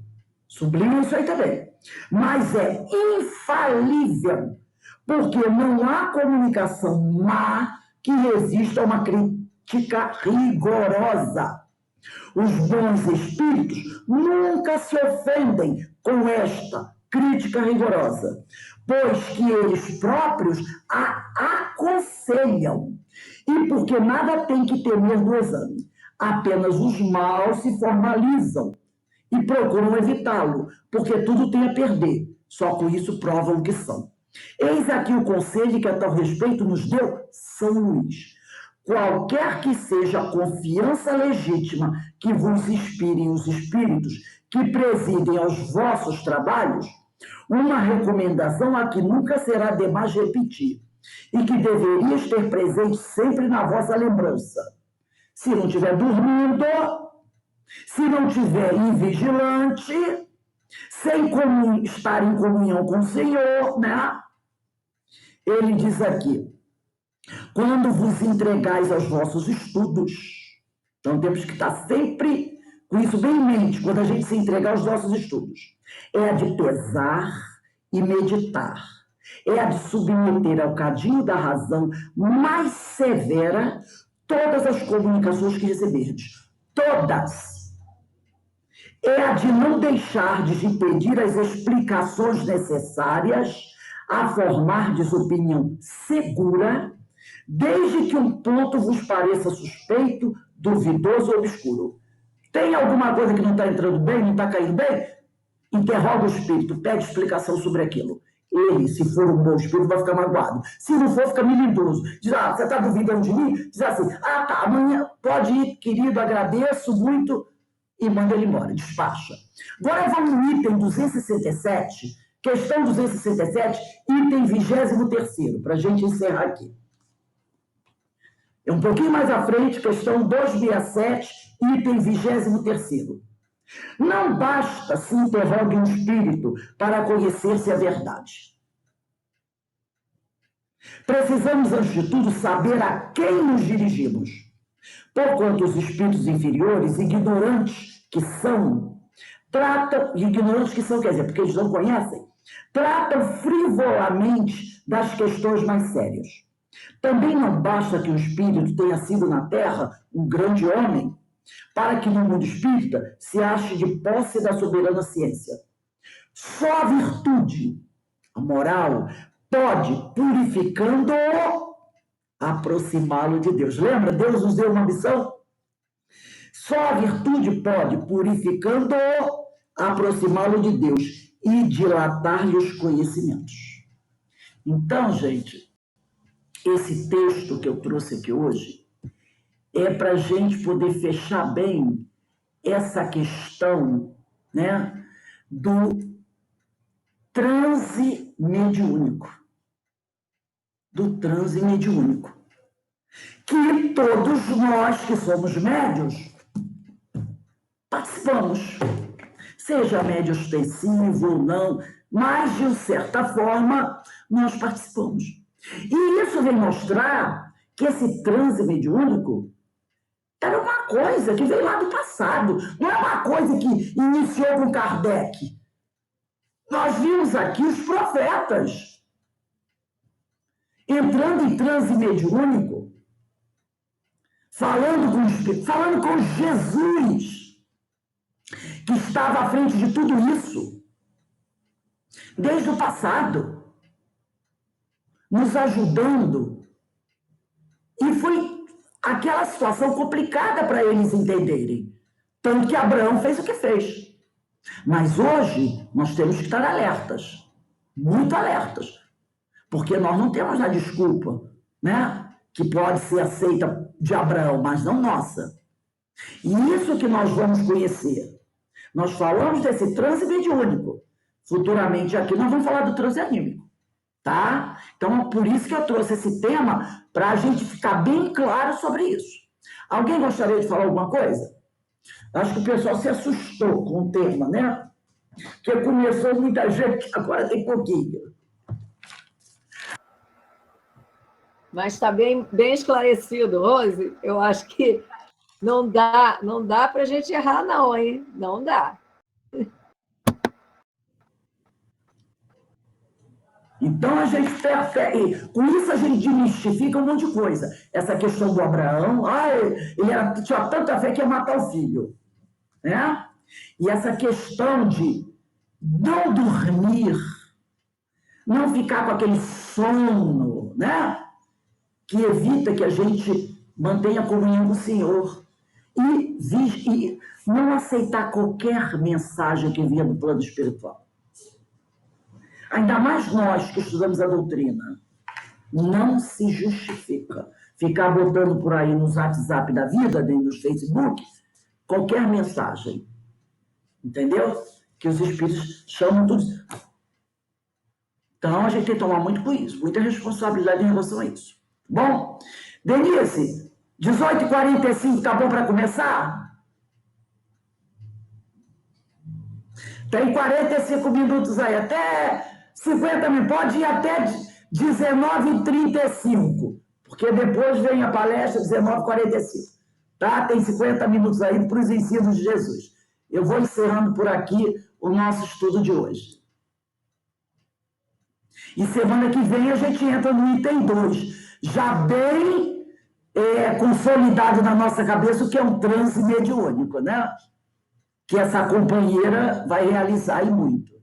Sublinha isso aí também. Mas é infalível, porque não há comunicação má que resista a uma crítica rigorosa. Os bons espíritos nunca se ofendem com esta crítica rigorosa, pois que eles próprios a aconselham. E porque nada tem que temer do exame, apenas os maus se formalizam e procuram evitá-lo, porque tudo tem a perder, só com isso provam que são. Eis aqui o conselho que a tal respeito nos deu São Luís. Qualquer que seja a confiança legítima que vos inspirem os espíritos que presidem aos vossos trabalhos, uma recomendação a que nunca será demais repetir, e que deverias ter presente sempre na vossa lembrança. Se não estiver dormindo, se não estiver invigilante, sem estar em comunhão com o Senhor, né? Ele diz aqui, quando vos entregais aos vossos estudos, então temos que estar sempre com isso bem em mente, quando a gente se entregar aos nossos estudos, é a de pesar e meditar, é a de submeter ao cadinho da razão mais severa todas as comunicações que receberdes, todas. É a de não deixardes de pedir as explicações necessárias a formardes opinião segura, desde que um ponto vos pareça suspeito, duvidoso ou obscuro. Tem alguma coisa que não está entrando bem, não está caindo bem? Interroga o espírito, pede explicação sobre aquilo. Ele, se for um bom espírito, vai ficar magoado. Se não for, fica melindroso. Diz, você está duvidando de mim? Diz assim, tá, amanhã pode ir, querido, agradeço muito, e manda ele embora, despacha. Agora vamos no item 267, questão 267, item 23º, para a gente encerrar aqui. É um pouquinho mais à frente, questão 267, item 23º. Não basta se interrogue um espírito para conhecer se é verdade. Precisamos, antes de tudo, saber a quem nos dirigimos. Porquanto os espíritos inferiores, ignorantes que são, quer dizer, porque eles não conhecem, tratam frivolamente das questões mais sérias. Também não basta que o espírito tenha sido na Terra um grande homem, para que no mundo espírita se ache de posse da soberana ciência. Só a virtude, a moral, pode, purificando-o, aproximá-lo de Deus. Lembra? Deus nos deu uma missão? Só a virtude pode, purificando-o, aproximá-lo de Deus e dilatar-lhe os conhecimentos. Então, gente, esse texto que eu trouxe aqui hoje é para a gente poder fechar bem essa questão, né, do transe mediúnico. Do transe mediúnico. Que todos nós que somos médios participamos. Seja médio ostensivo ou não, mas de certa forma nós participamos. E isso vem mostrar que esse transe mediúnico era uma coisa que veio lá do passado, não é uma coisa que iniciou com Kardec. Nós vimos aqui os profetas entrando em transe mediúnico, falando com Jesus, que estava à frente de tudo isso, desde o passado, nos ajudando. E foi aquela situação complicada para eles entenderem. Tanto que Abraão fez o que fez. Mas hoje nós temos que estar alertas, muito alertas, porque nós não temos a desculpa, né, que pode ser aceita de Abraão, mas não nossa. E isso que nós vamos conhecer. Nós falamos desse transe mediúnico. Futuramente aqui nós vamos falar do transe anímico, tá? Então, por isso que eu trouxe esse tema, para a gente ficar bem claro sobre isso. Alguém gostaria de falar alguma coisa? Acho que o pessoal se assustou com o tema, né? Porque começou muita gente, agora tem pouquinho. Mas está bem esclarecido, Rose. Eu acho que não dá para a gente errar, não, hein? Não dá. Então, a gente com isso a gente desmistifica um monte de coisa. Essa questão do Abraão, ele tinha tanta fé que ia matar o filho. Né? E essa questão de não dormir, não ficar com aquele sono, né? Que evita que a gente mantenha a comunhão com o Senhor. E não aceitar qualquer mensagem que venha do plano espiritual. Ainda mais nós que estudamos a doutrina. Não se justifica ficar botando por aí no WhatsApp da vida, dentro do Facebook, qualquer mensagem. Entendeu? Que os espíritos chamam tudo. Então, a gente tem que tomar muito com isso, muita responsabilidade em relação a isso. Bom, Denise, 18h45, tá bom para começar? Tem 45 minutos aí, até 50 minutos, pode ir até 19h35, porque depois vem a palestra 19h45, tá? Tem 50 minutos aí para os ensinos de Jesus. Eu vou encerrando por aqui o nosso estudo de hoje. E semana que vem a gente entra no item 2, já bem consolidado na nossa cabeça o que é um transe mediúnico, né? Que essa companheira vai realizar e muito.